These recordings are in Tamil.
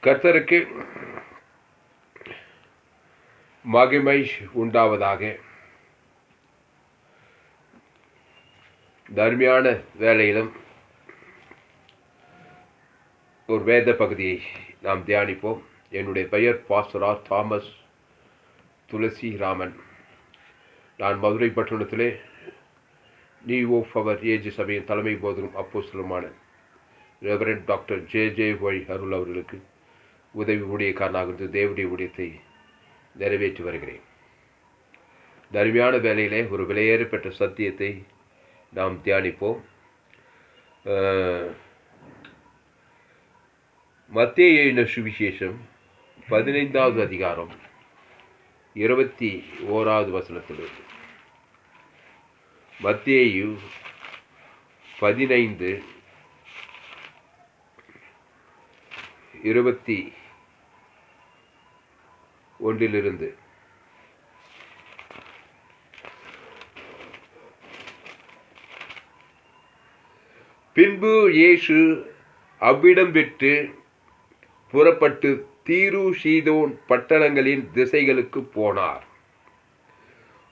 கர்த்தருக்கு மகிமை உண்டாவதாக. தர்மியான வேளையிலும் ஒரு வேத பகுதியை நாம் தியானிப்போம். என்னுடைய பெயர் பாஸ்டர் ஆர். தாமஸ் துளசி ராமன். நான் மதுரை பட்டணத்திலே நியூ ஆஃப் அவர் ஏஜ் சபையின் தலைமை போதரும் அப்போஸ்தலருமான ரெவரண்ட் டாக்டர் ஜே ஒய் அருள் அவர்களுக்கு உதவி ஊழியக்காரனாக இருந்து தேவனுடைய ஊழியத்தை நிறைவேற்றி வருகிறேன். தர்மியான வேலையிலே ஒரு விலையேற பெற்ற சத்தியத்தை நாம் தியானிப்போம். மத்தேயு எழுதின சுவிசேஷம் 15வது அதிகாரம் 21வது வசனத்திலிருந்து. மத்தேயு 15:21 பின்பு இயேசு அவ்விடம் விட்டு புறப்பட்டு தீரு சீதோன் பட்டணங்களின் திசைகளுக்கு போனார்.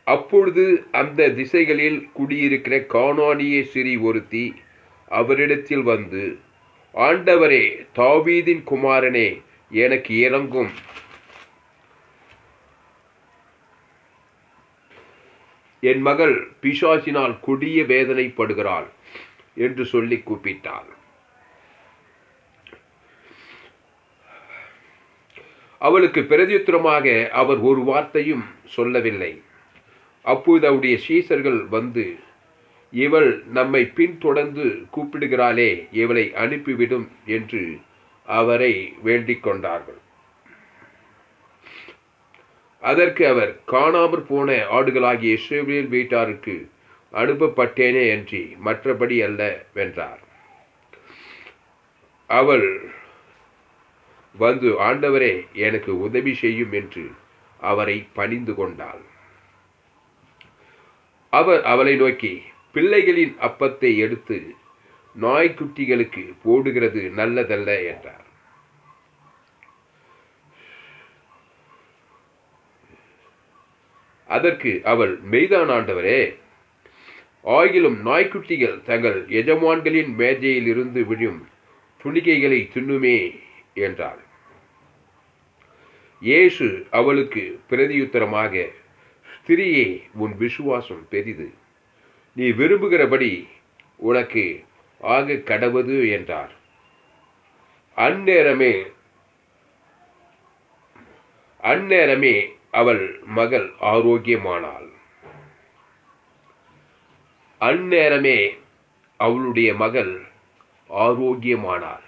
அப்பொழுது அந்த திசைகளில் குடியிருக்கிற கானானிய சிறி ஒருத்தி அவரிடத்தில் வந்து, ஆண்டவரே, தாவீதின் குமாரனே, எனக்கு இரங்கும், என் மகள் பிசாசினால் கொடிய வேதனைப்படுகிறாள் என்று சொல்லி கூப்பிட்டாள். அவளுக்கு பிரதியுத்தரமாக அவர் ஒரு வார்த்தையும் சொல்லவில்லை. அப்போது அவருடைய சீசர்கள் வந்து, இவள் நம்மை பின்தொடர்ந்து கூப்பிடுகிறாளே, இவளை அனுப்பிவிடும் என்று அவரை வேண்டிக் கொண்டார்கள். அதற்கு அவர், காணாமற் போன ஆடுகளாகிய இஸ்ரவேல் வீட்டாருக்கு அனுப்பப்பட்டேனே என்று மற்றபடி அல்ல வென்றார். அவள் வந்து, ஆண்டவரே, எனக்கு உதவி செய்யும் என்று அவரை பணிந்து கொண்டாள். அவர் அவளை நோக்கி, பிள்ளைகளின் அப்பத்தை எடுத்து நாய்க்குட்டிகளுக்கு போடுகிறது நல்லதல்ல என்றார். அதற்கு அவள், மெய்தான் ஆண்டவரே, ஆகிலும் நாய்க்குட்டிகள் தங்கள் எஜமான்களின் மேஜையில் இருந்து விழும் துணிக்கைகளை தின்னுமே என்றாள். இயேசு அவளுக்கு பிரதியுத்தரமாக, ஸ்திரியே, உன் விசுவாசம் பெரிது, நீ விரும்புகிறபடி உனக்கு ஆக கடவது என்றார். அந்நேரமே அவள் மகள் ஆரோக்கியமானாள். அந்நேரமே அவளுடைய மகள் ஆரோக்கியமானாள்.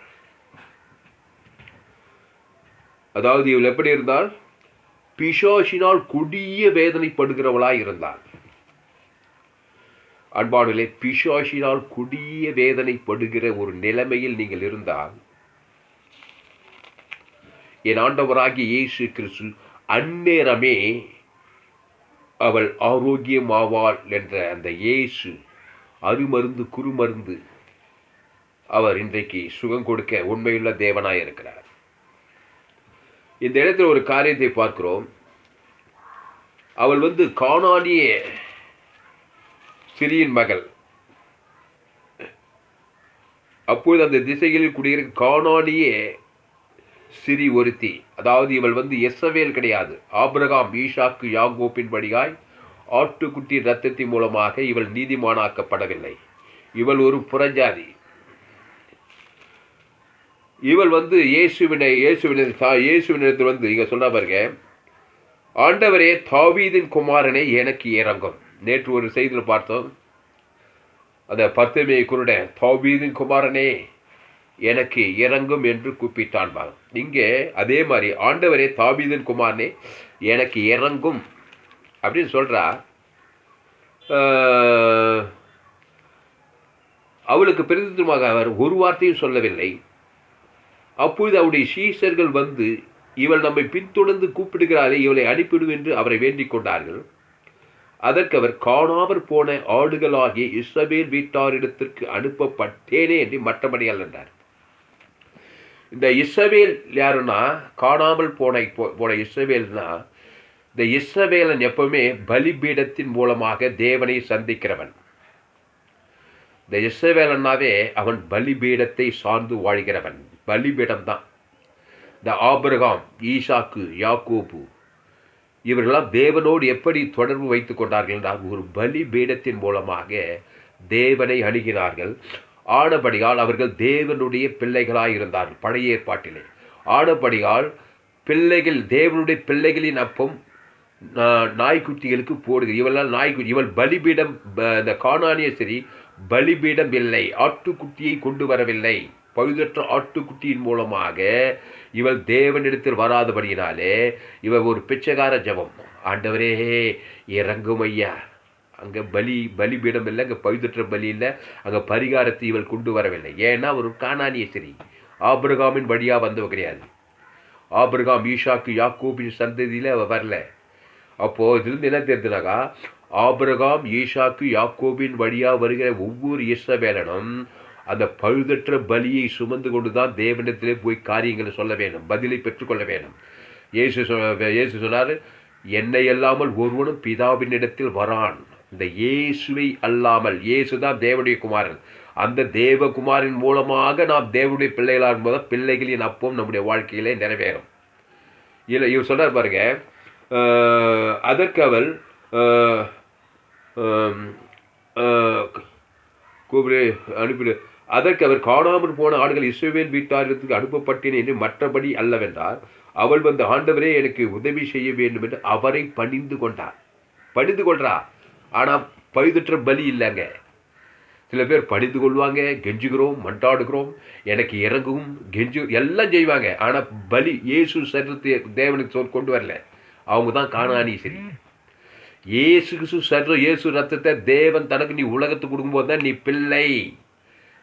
அதாவது இவள் எப்படி இருந்தால், பிசாசினால் கொடிய வேதனைப்படுகிறவளாய் இருந்தாள். அன்பானவர்களே, பிசாசினால் கொடிய வேதனைப்படுகிற ஒரு நிலைமையில் நீங்கள் இருந்தால், என் ஆண்டவராகிய இயேசு கிறிஸ்து அந்நேரமே அவள் ஆரோக்கியமாவாள் என்ற அந்த இயேசு அருமருந்து குறுமருந்து அவர் இன்றைக்கு சுகம் கொடுக்க உண்மையுள்ள தேவனாய் இருக்கிறார். இந்த இடத்துல ஒரு காரியத்தை பார்க்கிறோம். அவள் வந்து கானானிய சிறியின் மகள். அப்போது அந்த திசைகளில் குடியிருக்க கானானிய சிறி ஒருத்தி. அதாவது இவள் வந்து எசவேல் கிடையாது. ஆபிரகாம், ஈசாக்கு, யாக்கோபின் படியாய் ஆட்டுக்குட்டி இரத்தத்தின் மூலமாக இவள் நீதிமானாக்கப்படவில்லை. இவள் ஒரு புறஜாதி. இவள் வந்து இயேசுவினிடத்தில் வந்து இங்க சொன்ன பாருங்க, ஆண்டவரே, தாவீதின் குமாரனே, எனக்கு இரங்கும். நேற்று ஒரு செய்தியில் பார்த்தோம், அந்த பர்திமேயு குருடன், தாவீதின் குமாரனே, எனக்கு இரங்கும் என்று கூப்பிட்டான். இங்கே அதே மாதிரி, ஆண்டவரே, தாவீதின் குமாரனே, எனக்கு இரங்கும் அப்படின்னு சொல்றா. அவளுக்கு பிரதியுத்தரமாக அவர் ஒரு வார்த்தையும் சொல்லவில்லை. அப்பொழுது அவருடைய சீஷர்கள் வந்து, இவள் நம்மை பின்தொடர்ந்து கூப்பிடுகிறாளே, இவளை அனுப்பிடும் என்று அவரை வேண்டிக் கொண்டார்கள். அதற்கு அவர், காணாமற் போன ஆடுகளாகிய இஸ்ரவேல் வீட்டாரிடத்திற்கு அனுப்பப்பட்டேனே என்று மற்றபடி அல்ல என்றார். இந்த இஸ்ரவேல் யாருன்னா காணாமல் போன இஸ்ரவேல்னா, இந்த இஸ்ரவேலன் எப்பவுமே பலிபீடத்தின் மூலமாக தேவனை சந்திக்கிறவன். இந்த இஸ்ரவேலனாவே அவன் பலிபீடத்தை சார்ந்து வாழ்கிறவன். பலிபீடம் தான். இந்த ஆபிரகாம், ஈசாக்கு, யாக்கோபு இவர்களெல்லாம் தேவனோடு எப்படி தொடர்பு வைத்துக் கொண்டார்கள் என்றால் ஒரு பலிபீடத்தின் மூலமாக தேவனை அணுகினார்கள். ஆனபடியால் அவர்கள் தேவனுடைய பிள்ளைகளாய் இருந்தார்கள் பழைய ஏற்பாட்டிலே. ஆனபடியால் பிள்ளைகள் தேவனுடைய பிள்ளைகளின் அப்பம் நாய்க்குட்டிகளுக்கு போடுகிறது. இவெல்லாம் நாய்க்குட்டி. இவள் பலிபீடம், இந்த கானானிய சரி பலிபீடம் இல்லை, ஆட்டுக்குட்டியை கொண்டு வரவில்லை. பழுதற்ற ஆட்டுக்குட்டியின் மூலமாக இவள் தேவனிடத்தில் வராதபடியினாலே இவள் ஒரு பிச்சைக்கார ஜபம். ஆண்டவரே இறங்கும் ஐயா. அங்கே பலிபீடம் இல்லை, அங்கே பழுதற்ற பலி இல்லை, அங்கே பரிகாரத்தை இவள் கொண்டு வரவில்லை. ஏன்னா ஒரு கானானிய சரி ஆபிரகாமின் வழியாக வந்தவ கிடையாது. ஆபிரகாம், ஈசாக்கு, யாக்கோபின் சந்ததியில் அவள் வரல. அப்போது இதுலேருந்து என்ன தெரிஞ்சுனாக்கா, ஆபிரகாம், ஈசாக்கு, யாக்கோபின் வழியாக வருகிற ஒவ்வொரு இஸ்ரவேலனும் அந்த பழுதற்ற பலியை சுமந்து கொண்டு தான் தேவனிடத்திலே போய் காரியங்களை சொல்ல வேண்டும், பதிலை பெற்றுக்கொள்ள வேண்டும். இயேசு சொன்னார், என்னை அல்லாமல் ஒருவனும் பிதாவினிடத்தில் வரான். இந்த இயேசுவை அல்லாமல், இயேசு தான் தேவனுடைய குமாரன். அந்த தேவகுமாரின் மூலமாக நாம் தேவனுடைய பிள்ளைகளாக போது பிள்ளைகளின் அப்பம் நம்முடைய வாழ்க்கையிலே நிறைவேறும். இல்லை இவர் சொன்னார் பாருங்க, அதற்கு அவள் கூப்பிடு அனுப்பிடு. அதற்கு அவர் காணாமல் போன ஆடுகள் இஸ்ரவேல் வீட்டாருக்கு அனுப்பப்பட்டேன் என்று மற்றபடி அல்லவென்றார். அவள் வந்து ஆண்டவரே எனக்கு உதவி செய்ய வேண்டும் என்று அவரை பணிந்து கொண்டார். பணிந்து கொள்றா. ஆனால் பழுதற்ற பலி இல்லைங்க. சில பேர் பணிந்து கொள்வாங்க, கெஞ்சுகிறோம், மண்டாடுகிறோம், எனக்கு இறங்கும், கெஞ்சு எல்லாம் செய்வாங்க. ஆனால் பலி இயேசு சரீரத்தை தேவனுக்கு கொண்டு வரல. அவங்க தான் காணானி சரி. இயேசு சரீரம், இயேசு ரத்தத்தை தேவன் தனக்கு நீ உலகத்துக்கு கொடுக்கும்போது தான் நீ பிள்ளை,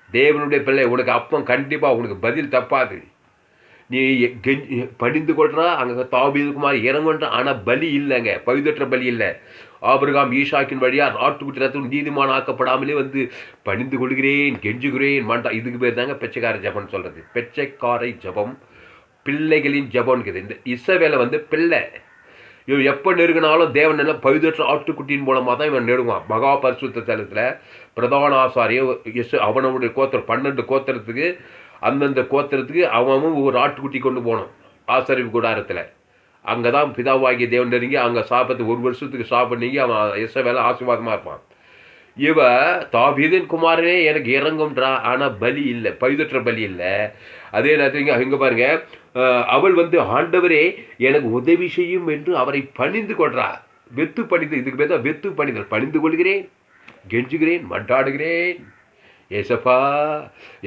தேவனுடைய பிள்ளை. உனக்கு அப்பம் கண்டிப்பாக உனக்கு பதில் தப்பாது. நீ பணிந்து கொள்றா, அங்கே தாவீதுக்குமார் இறங்குன்ற. ஆனால் பலி இல்லைங்க, பழுதற்ற பலி இல்லை. ஆபிரகாம், ஈசாக்கின் வழியாக ஆட்டுக்குட்டி ரத்தம் நீதிமான் ஆக்கப்படாமலே வந்து பணிந்து கொள்கிறேன், கெஞ்சுகிறேன், மண்டா. இதுக்கு பேர் தாங்க பிச்சைக்கார ஜபம்னு சொல்கிறது. பிச்சைக்காரை ஜபம், பிள்ளைகளின் ஜபம்னுக்குது. இந்த இஸ்ரவேலை வந்து பிள்ளை. இவன் எப்போ நெருங்கினாலும் தேவன் எல்லாம் பழுதற்ற ஆட்டுக்குட்டியின் மூலமாக தான் இவன் நெருங்குவான். மகா பரிசுத்த தலத்தில் பிரதான ஆசாரிய அவனுடைய கோத்திரம் 12 கோத்திரத்துக்கு, அந்தந்த கோத்திரத்துக்கு அவன் ஒரு ஆட்டுக்குட்டி கொண்டு போனோம் ஆசரிப்பு கூடாரத்தில். அங்கே தான் பிதாவாகிய தேவன் நெருங்கி அங்கே சாப்பிட்டு 1 வருஷத்துக்கு சாப்பிட்னீங்க அவன் இஸ்ரவேலை ஆசீர்வாதமாக இருப்பான். இவ தாவீதின் குமாரனே எனக்கு இறங்கும்ன்றா. ஆனால் பலி இல்லை, பழுதற்ற பலி இல்லை. அதே நேரத்தில் இங்கே பாருங்க, அவள் வந்து ஆண்டவரே எனக்கு உதவி செய்யும் என்று அவரை பணிந்து கொள்றா. வெத்து பணிந்து, இதுக்கு பேர் தான் வெத்து பணிதல். பணிந்து கொள்கிறேன், கெஞ்சுகிறேன், மண்டாடுகிறேன். ஏசப்பா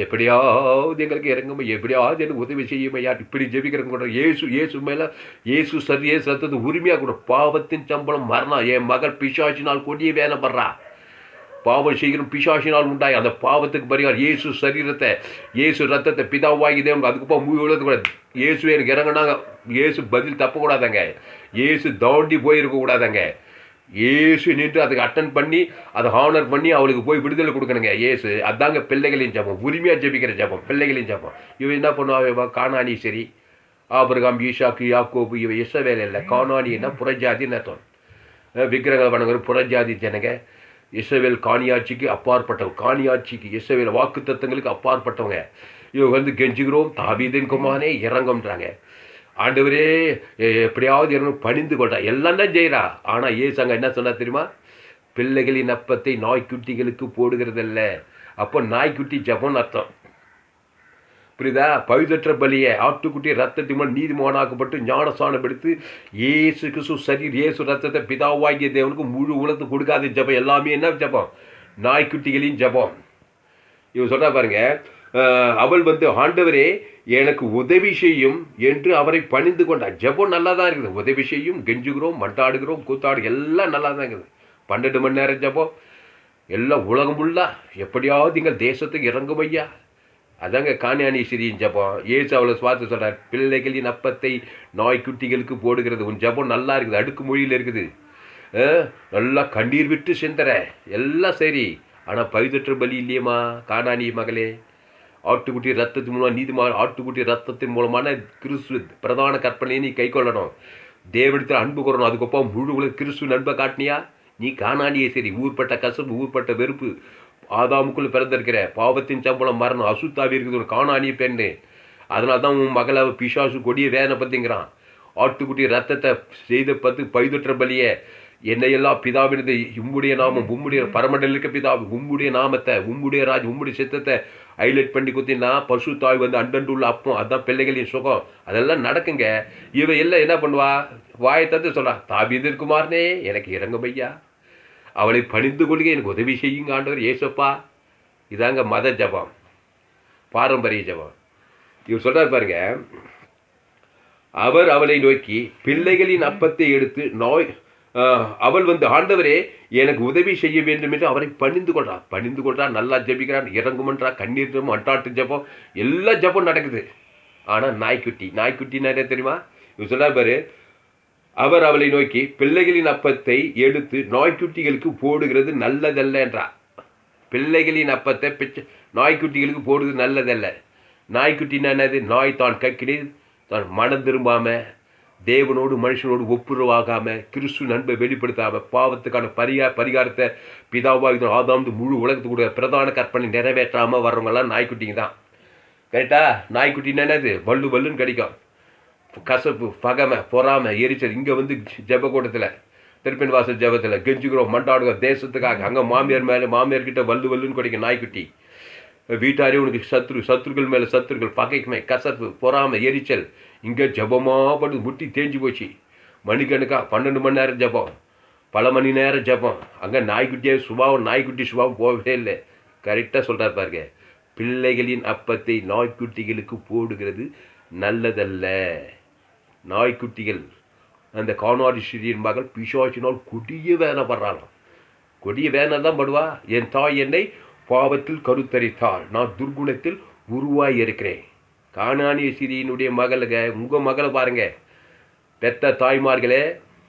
எப்படியாவது எங்களுக்கு இறங்கும், எப்படியாவது எனக்கு உதவி செய்யும் ஐயா. இப்படி ஜெபிக்கிறவங்க கூட இயேசு மேலே இயேசு ரத்தத்தை உரிமையாக கூட. பாவத்தின் சம்பளம் மரணம். என் மகள் பிசாசினால் கொடிய வேலைப்படுறா. பாவம் செய்கிறோம், பிசாசினால் உண்டாய். அந்த பாவத்துக்கு பரிகாரம் இயேசு சரீரத்தை, இயேசு ரத்தத்தை பிதாவாகி தேவனுக்கு அதுக்குப்பா மூவி உள்ளது கூட. இயேசு எனக்கு இறங்கினாங்க. இயேசு பதில் தப்பக்கூடாதாங்க. இயேசு தாண்டி போயிருக்கக்கூடாதாங்க. இயேசு நின்று அதுக்கு அட்டன் பண்ணி அதை ஹானர் பண்ணி அவளுக்கு போய் விடுதலை கொடுக்கணுங்க. இயேசு அதாங்க பிள்ளைகளின் ஜபம், உரிமையாக ஜபிக்கிற ஜபம், பிள்ளைகளின் ஜபம். இவன் என்ன பண்ணுவா? கானானி சரி ஆபிரகாம், ஈசாக்கு, யாக்கோபு இவன் இஸ்ரவேல் இல்லை. கானானின்னா புறஜாதின்னு அர்த்தம். விக்கிரகங்கள் வணங்குற புறஜாதி ஜனங்க. இஸ்ரவேல் காணியாட்சிக்கு அப்பாற்பட்டவங்க. காணியாட்சிக்கு இஸ்ரவேல் வாக்கு தத்தங்களுக்கு அப்பாற்பட்டவங்க. இவங்க வந்து கெஞ்சுகிறோம், தாவீதின் குமாரனே இறங்கும்ன்றாங்க. ஆண்டவரே எப்படியாவது இறங்கும் பணிந்து கொள்றா. எல்லாம் தான் செய்கிறா. ஆனால் ஏசாங்க என்ன சொன்னா தெரியுமா? பிள்ளைகளின் அப்பத்தை நாய்க்குட்டிகளுக்கு போடுகிறதில்ல. அப்போ நாய்க்குட்டி ஜபம்னு அர்த்தம். புரியுதா? பழுதற்ற பலியை ஆட்டுக்குட்டி ரத்தத்தின் மேல் நீதிமானாக்கப்பட்டு ஞானஸ்தானம் எடுத்து இயேசு கிறிஸ்து சரீர் இயேசு ரத்தத்தை பிதாவாகிய தேவனுக்கு முழு உலகத்து கொடுக்காத ஜபம். எல்லாமே என்ன ஜபம்? நாய்க்குட்டிகளின் ஜபம். இவன் சொல்றா பாருங்க, அவள் வந்து ஆண்டவரே எனக்கு உதவி செய்யும் என்று அவரை பணிந்து கொண்டார். ஜபம் நல்லா தான் இருக்குது. உதவி செய்யும், கெஞ்சுகிறோம், மண்டாடுகிறோம், கூத்தாடு எல்லாம் நல்லா தான் இருக்குது. 12 மணி நேரம் ஜபம். எல்லாம் உலகம் ஃபுல்லா எப்படியாவது எங்கள் தேசத்துக்கு இறங்கும் ஐயா. அதாங்க காணியானி சிறியின் ஜபம். ஏசு அவளை பார்த்து சொல்கிறார், பிள்ளைகளின் அப்பத்தை நாய்க்குட்டிகளுக்கு போடுகிறது. உன் ஜபம் நல்லா இருக்குது, அடுக்கு மொழியில் இருக்குது, நல்லா கண்ணீர் விட்டு சிந்தற எல்லாம் சரி. ஆனால் பழுதற்ற பலி இல்லையம்மா கானானி மகளே. ஆட்டுக்குட்டி ரத்தத்தின் மூலமாக நீதிமான ஆட்டுக்குட்டி ரத்தத்தின் மூலமான கிறிஸ்து பிரதான கற்பனையை நீ கை கொள்ளணும். தேவனிடத்தில் அன்பு கூறணும். அதுக்கப்புறம் முழு உலக கிறிஸ்து நண்பை காட்டினியா, நீ காணானியே சரி. ஊர்பட்ட கசப்பு, ஊர்பட்ட வெறுப்பு, ஆதாமுக்குள்ள பிறந்திருக்கிற பாவத்தின் சம்பளம் மரணம், அசுத்தாவி இருக்குது ஒரு காணானிய பெண்ணு. அதனால தான் உன் மகளை பிசாசு கொடிய வேதனை பற்றிங்கிறான். ஆட்டுக்குட்டி ரத்தத்தை செய்த பத்து பைதொற்ற பலிய என்னையெல்லாம் பிதாவினது உம்முடைய நாமம், உம்முடைய பரமண்டலுக்கு பிதாவு, உம்முடைய நாமத்தை, உம்முடைய ராஜ், உம்முடைய சித்தத்தை ஹைலைட் பண்ணி குத்தினா பசு தாய் வந்து அண்டண்டுள்ள அப்பம். அதுதான் பிள்ளைகளின் சுகம். அதெல்லாம் நடக்குங்க. இவ எல்லாம் என்ன பண்ணுவா, வாயை தந்து சொல்றா, தாவீதின் குமாரனே எனக்கு இறங்கும் ஐயா, அவளை பணிந்து கொள்க, எனக்கு உதவி செய்யுங்க ஆண்டவர் ஏசப்பா. இதாங்க மத ஜபம், பாரம்பரிய ஜபம். இவர் சொல்றாரு பாருங்க, அவர் அவளை நோக்கி பிள்ளைகளின் அப்பத்தை எடுத்து அவள் வந்து ஆண்டவரே எனக்கு உதவி செய்ய வேண்டும் என்று அவரை பணிந்து கொள்றா. நல்லா ஜபிக்கிறான், இறங்குமன்றா, கண்ணீர் அட்டாட்டு ஜபம், எல்லா ஜபம் நடக்குது. ஆனால் நாய்க்குட்டி நிறைய தெரியுமா? இவர் சொல்றாரு பாரு, அவர் அவளை நோக்கி பிள்ளைகளின் அப்பத்தை எடுத்து நாய்க்குட்டிகளுக்கு போடுகிறது நல்லதல்ல என்றா. பிள்ளைகளின் அப்பத்தை நாய்க்குட்டிகளுக்கு போடுறது நல்லதல்ல. நாய்க்குட்டின்னா என்னது? நாய் தான் கக்கினது, தான் மனம் திரும்பாம, தேவனோடு மனுஷனோடு ஒப்புரவாகாமல், கிறிஸ்து நண்பை வெளிப்படுத்தாமல், பாவத்துக்கான பரிகாரத்தை பிதாவாக ஆதாம் முழு உலகத்துக்குடைய பிரதான கற்பனை நிறைவேற்றாமல் வர்றவங்கெல்லாம் நாய்க்குட்டிங்க தான். கரெக்டா? நாய்க்குட்டின்னா என்னது? வல்லுன்னு கிடைக்கும். கசப்பு, பகமை, பொறாமை, எரிச்சல். இங்கே வந்து ஜபக்கூடத்தில், திருப்பன் வாசல் ஜபத்தில் கெஞ்சுக்கிறோம், மண்டாடுகிறோம் தேசத்துக்காக. அங்கே மாமியார்கிட்ட வல்லுன்னு கிடைக்கும் நாய்க்குட்டி. வீட்டாரே உனக்கு சத்துருக்கள் மேலே சத்துருக்கள், பகைக்குமை, கசப்பு, பொறாமை, எரிச்சல். இங்கே ஜபமாக படுது, முட்டி தேஞ்சு போச்சு. மணிக்கணக்கா 12 மணி நேரம் ஜபம், பல மணி நேரம் ஜபம். அங்கே நாய்க்குட்டி சுபாவம் போகவே இல்லை. கரெக்டாக சொல்கிறார் பாருங்க, பிள்ளைகளின் அப்பத்தை நாய்க்குட்டிகளுக்கு போடுகிறது நல்லதல்ல. நாய்க்குட்டிகள் அந்த காணாடிஸ்வரியின் மகள் பிசாசினால் கொடிய வேதனை படுறாளாம். கொடிய வேதனை தான் படுவா. என் தாய் என்னை பாவத்தில் கருத்தரித்தாள், நான் துர்குணத்தில் உருவாகி இருக்கிறேன். கானானிய சிறியினுடைய மகளுங்க, உங்கள் மகளை பாருங்க. பெத்த தாய்மார்களே,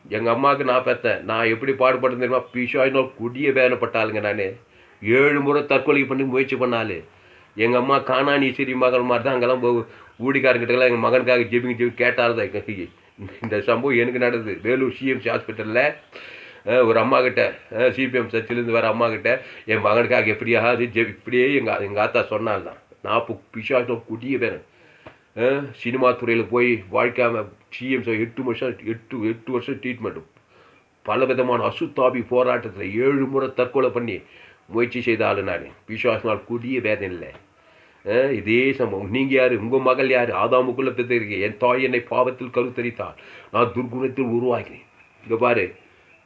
எங்கள் அம்மாவுக்கு நான் பெத்தேன், நான் எப்படி பாடுபடுறது தெரியுமா? பிசாசினால் கொடிய வேதனைப்பட்டாளுங்க. நான் 7 முறை தற்கொலை பண்ணி முயற்சி பண்ணாள். எங்கள் அம்மா கானானிய சிறி மகள் மாதிரி தான். அங்கெல்லாம் ஊடிக்காரங்கிட்டலாம் எங்கள் மகனுக்காக ஜெபி கேட்டால்தான். இந்த சம்பவம் எனக்கு நடந்தது வேலூர் சிஎம்சி ஹாஸ்பிட்டலில். ஒரு அம்மா கிட்ட, சிபிஎம் சர்ச்சிலேருந்து வர அம்மா கிட்ட, என் மகனுக்காக எப்படியாவது இப்படியே எங்கள் ஆத்தா சொன்னால்தான். நான் இப்போ பிசாசம் கொடிய வேணும். சினிமா துறையில் போய் வாழ்க்காமல் சிஎம்சி 8 வருஷம் ட்ரீட்மெண்ட்டு, பல விதமான அசுத்தாபி போராட்டத்தில் 7 முறை தற்கொலை பண்ணி முயற்சி செய்தாள். நான் பிசாசினால் கொடிய வேதனை இல்லை. இதே சம்பவம். நீங்கள் யார்? உங்கள் மகள் யார்? ஆதாமுக்குள்ளே பெற்றிருக்கேன். என் தாய் என்னை பாவத்தில் கருத்தரித்தாள், நான் துர்குணத்தில் உருவாகினேன். இங்கே பாரு,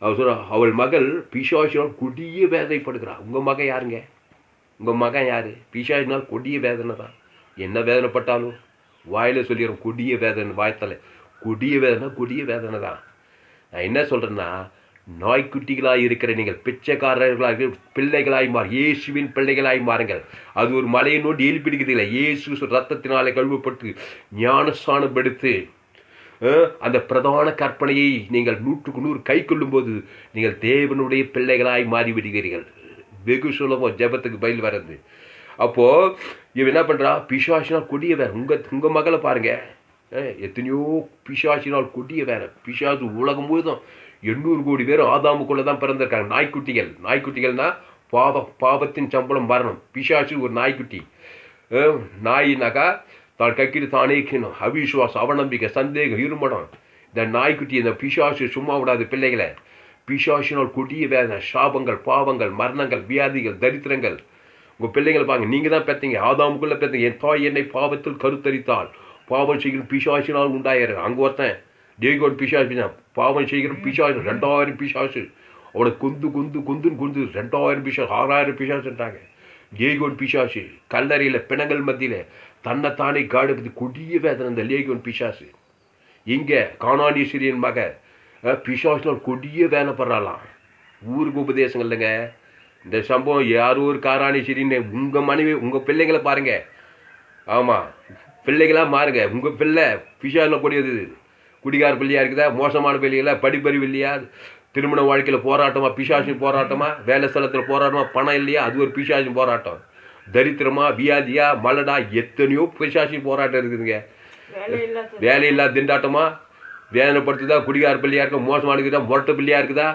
அவள் சொல்கிறா, அவள் மகள் பிசாசினால் கொடிய வேதனைப்படுகிறாள். உங்கள் மகன் யாருங்க? உங்கள் மகன் யார்? பிசாசினால் கொடிய வேதனை தான். என்ன வேதனைப்பட்டாலும் வாயில் சொல்லிடுறோம், கொடிய வேதனை. வாய்த்தலை கொடிய வேதனை தான். நான் என்ன சொல்கிறேன்னா, நாய்க்குட்டிகளாக இருக்கிற நீங்கள் பிச்சைக்காரர்களாக பிள்ளைகளாய் மாறு, இயேசுவின் பிள்ளைகளாய் மாறுங்கள். அது ஒரு மலையை நோண்டி எழுப்பிடுகிறது இல்லை. இயேசு ரத்தத்தினாலே கழுவப்பட்டு ஞானஸ்தானப்படுத்து அந்த பிரதான கற்பனையை நீங்கள் 100க்கு 100 கை கொள்ளும்போது நீங்கள் தேவனுடைய பிள்ளைகளாய் மாறிவிடுகிறீர்கள். வெகு சுலபம் ஜெபத்துக்கு பயில் வர்றது. அப்போது இவன் என்ன பண்ணுறா? பிசாசினால் கொடிய வேற. உங்கள் மகளை பாருங்கள், எத்தனையோ பிசாசினால் கொடிய வேற. பிசாசு உலகம் முழுதும் 800 கோடி பேர் ஆதாமுக்குள்ளே தான் பிறந்திருக்காங்க. நாய்க்குட்டிகள்னா பாவத்தின் சம்பளம் மரணம். பிசாசு ஒரு நாய்க்குட்டி. நாயினாக்கா தான் கக்கிட்டு தானே கீணும், அவிசுவாசம், அவநம்பிக்கை, சந்தேகம், இருமடம். இந்த நாய்க்குட்டி, இந்த பிசாசு சும்மா விடாது பிள்ளைகளை. பிசாசினால் கொடிய வேதனை, சாபங்கள், பாவங்கள், மரணங்கள், வியாதிகள், தரித்திரங்கள். உங்கள் பிள்ளைங்களை பாருங்க, நீங்கள் தான் பெற்றீங்க, ஆதாமுக்குள்ளே பெற்றீங்க. என் தாய் என்னை பாவத்தில் கருத்தரித்தாள், பாவம் செய்கிற பிசாசினால் உண்டாயிரு. அங்கே ஒருத்தன் தேகோன் பிசாசு, பாவம் செய்கிற பிசாசு 2000 பிசாசு. அவனை குந்துன்னு 2000 பிசாசு, 6000 பிசாசுன்றாங்க. லேகியோன் பிசாசு கல்லறையில் பிணங்கள் மத்தியில் தன்னைத்தானே காடுபதி கொடிய வேதனை. இந்த லேகியோன் பிசாசு இங்கே கானானிய சிறியன் மக பிசாசினால் கொடிய வேலைப்படுறாளாம். ஊருக்கு உபதேசங்கள் இல்லைங்க. இந்த சம்பவம் யாரோ ஒரு காரானிய சிறின்னு உங்கள் மனைவி, உங்கள் பிள்ளைங்களை பாருங்கள். ஆமாம், பிள்ளைகளாக மாறுங்க. உங்கள் பிள்ளை பிசாசில் கொடியது குடிகார பிள்ளையாக இருக்குதா? மோசமான பிள்ளைகளா? படிப்பறிவு இல்லையா? திருமண வாழ்க்கையில் போராட்டமாக? பிசாசின் போராட்டமாக? வேலை ஸ்தலத்தில் போராட்டமாக? பணம் இல்லையா? அது ஒரு பிசாசின் போராட்டம். தரித்திரமா, வியாதியா, மலடா, எத்தனையோ பிசாசி போராட்டம் இருக்குதுங்க. வேலையில்லா திண்டாட்டமா, வேதனைப்படுத்துதா, குடிகார பிள்ளையா இருக்கா, மோசமாக இருக்குதா, முரட்ட பிள்ளையா இருக்குதா,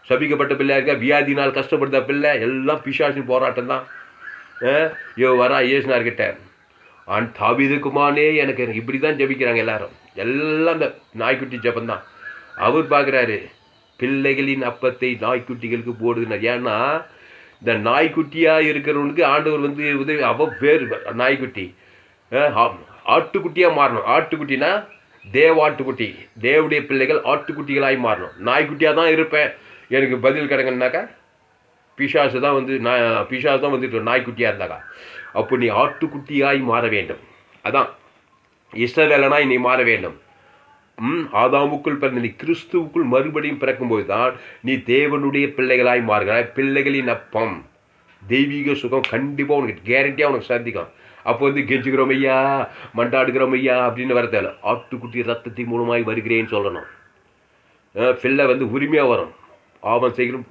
சபிக்கப்பட்ட பிள்ளையா இருக்கா, வியாதினால் கஷ்டப்படுதா பிள்ளை, எல்லாம் பிசாசின் போராட்டம் தான். வரா இயேசுனார்கிட்ட, தாவீதுக்குமானே எனக்கு இப்படி தான் ஜபிக்கிறாங்க எல்லாரும். எல்லாம் இந்த நாய்க்குட்டி ஜபந்தான். அவர் பார்க்குறாரு, பிள்ளைகளின் அப்பத்தை நாய்க்குட்டிகளுக்கு போடுதுனார். ஏன்னா இந்த நாய்க்குட்டியாக இருக்கிறவனுக்கு ஆண்டவர் உதவி. பேர் நாய்க்குட்டி ஆட்டுக்குட்டியாக மாறணும். ஆட்டுக்குட்டினா ஆட்டுக்குட்டி, தேவடைய பிள்ளைகள் ஆட்டுக்குட்டிகளாகி மாறணும். நாய்க்குட்டியாக தான் இருப்பேன் எனக்கு பதில் கிடைக்கணுனாக்கா பிசாசு தான் பிசாசு தான் வந்துட்டு நாய்க்குட்டியாக இருந்தாக்கா. அப்போ நீ ஆட்டுக்குட்டியாய் மாற வேண்டும். அதான் இஸ்ரவேலனா நீ மாற வேண்டும். ஆதாமுக்குள் பிறந்த நீ கிறிஸ்துவுக்குள் மறுபடியும் பிறக்கும்போது தான் நீ தேவனுடைய பிள்ளைகளாய் மாறுகிறாய். பிள்ளைகளின் அப்பம், தெய்வீக சுகம் கண்டிப்பாக உனக்கு கேரண்டியாக உனக்கு சந்திக்கும். அப்போ கெஞ்சுக்கிறோம் ஐயா, மண்டாடுகிறோம் ஐயா அப்படின்னு வர தேவை. ஆட்டுக்குட்டி ரத்தத்தின் மூலமாய் வருகிறேன்னு சொல்லணும். பிள்ளை உரிமையாக வரும். ஆவம் செய்கிறோம்.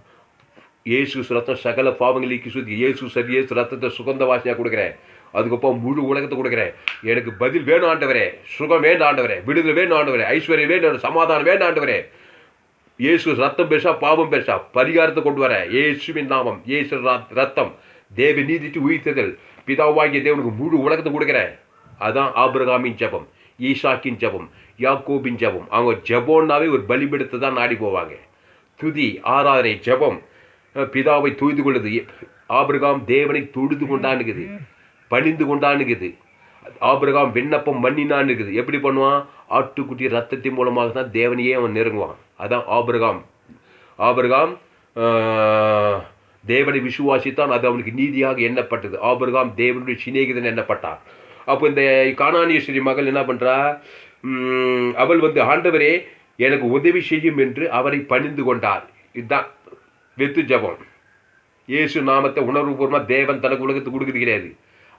இயேசு ரத்தம் சகல பாவங்களுக்கு சுத்தி. இயேசு ரத்தத்தை சுகந்த வாசனையாக கொடுக்குறேன். அதுக்கப்புறம் முழு உலகத்தை கொடுக்குறேன். எனக்கு பதில் வேணும் ஆண்டவரே, சுகம் வேண்டாம் ஆண்டவரே, விடுதலை வேணும் ஆண்டவரே, ஐஸ்வர்யம் வேணும், சமாதானம் வேண்டாம் ஆண்டவரே. இயேசு ரத்தம் பெருசா, பாவம் பெருசா, பரிகாரத்தை கொண்டு வர இயேசுவின் நாமம், இயேசு ரத்தம், தேவ நீதிக்கு உயிர்த்ததல், பிதாவாகிய தேவனுக்கு முழு உலகத்தை கொடுக்குறேன். அதான் ஆபிரகாமின் ஜபம், ஈசாக்கின் ஜபம், யாக்கோபின் ஜபம். அவங்க ஜபம்னாவே ஒரு பலிபீடத்தை தான் நாடி போவாங்க. துதி, ஆராதனை, ஜபம் பிதாவை தொழுது கொள்ளுது. ஆபிரகாம் தேவனை தொழுது கொண்டான்னுக்குது, பணிந்து கொண்டான்னுக்குது. ஆபிரகாம் விண்ணப்பம் பண்ணினான்னுக்குது. எப்படி பண்ணுவான்? ஆட்டுக்குட்டி ரத்தத்தின் மூலமாக தான் தேவனையே அவன் நெருங்குவான். அதான் ஆபிரகாம் தேவனை விசுவாசித்தான், அது அவனுக்கு நீதியாக எண்ணப்பட்டது. ஆபிரகாம் தேவனுடைய சிநேகிதன் எண்ணப்பட்டான். அப்போ இந்த கானானியஸ்ரீ மகள் என்ன பண்ணுறா? அவள் ஆண்டவரே எனக்கு உதவி செய்யும் என்று அவரை பணிந்து கொண்டார். இதுதான் வெத்து ஜபம். இயேசு நாமத்தை உணர்வுபூர்வமாக தேவன் தனக்கு உலகத்துக்கு கொடுக்குறது கிடையாது.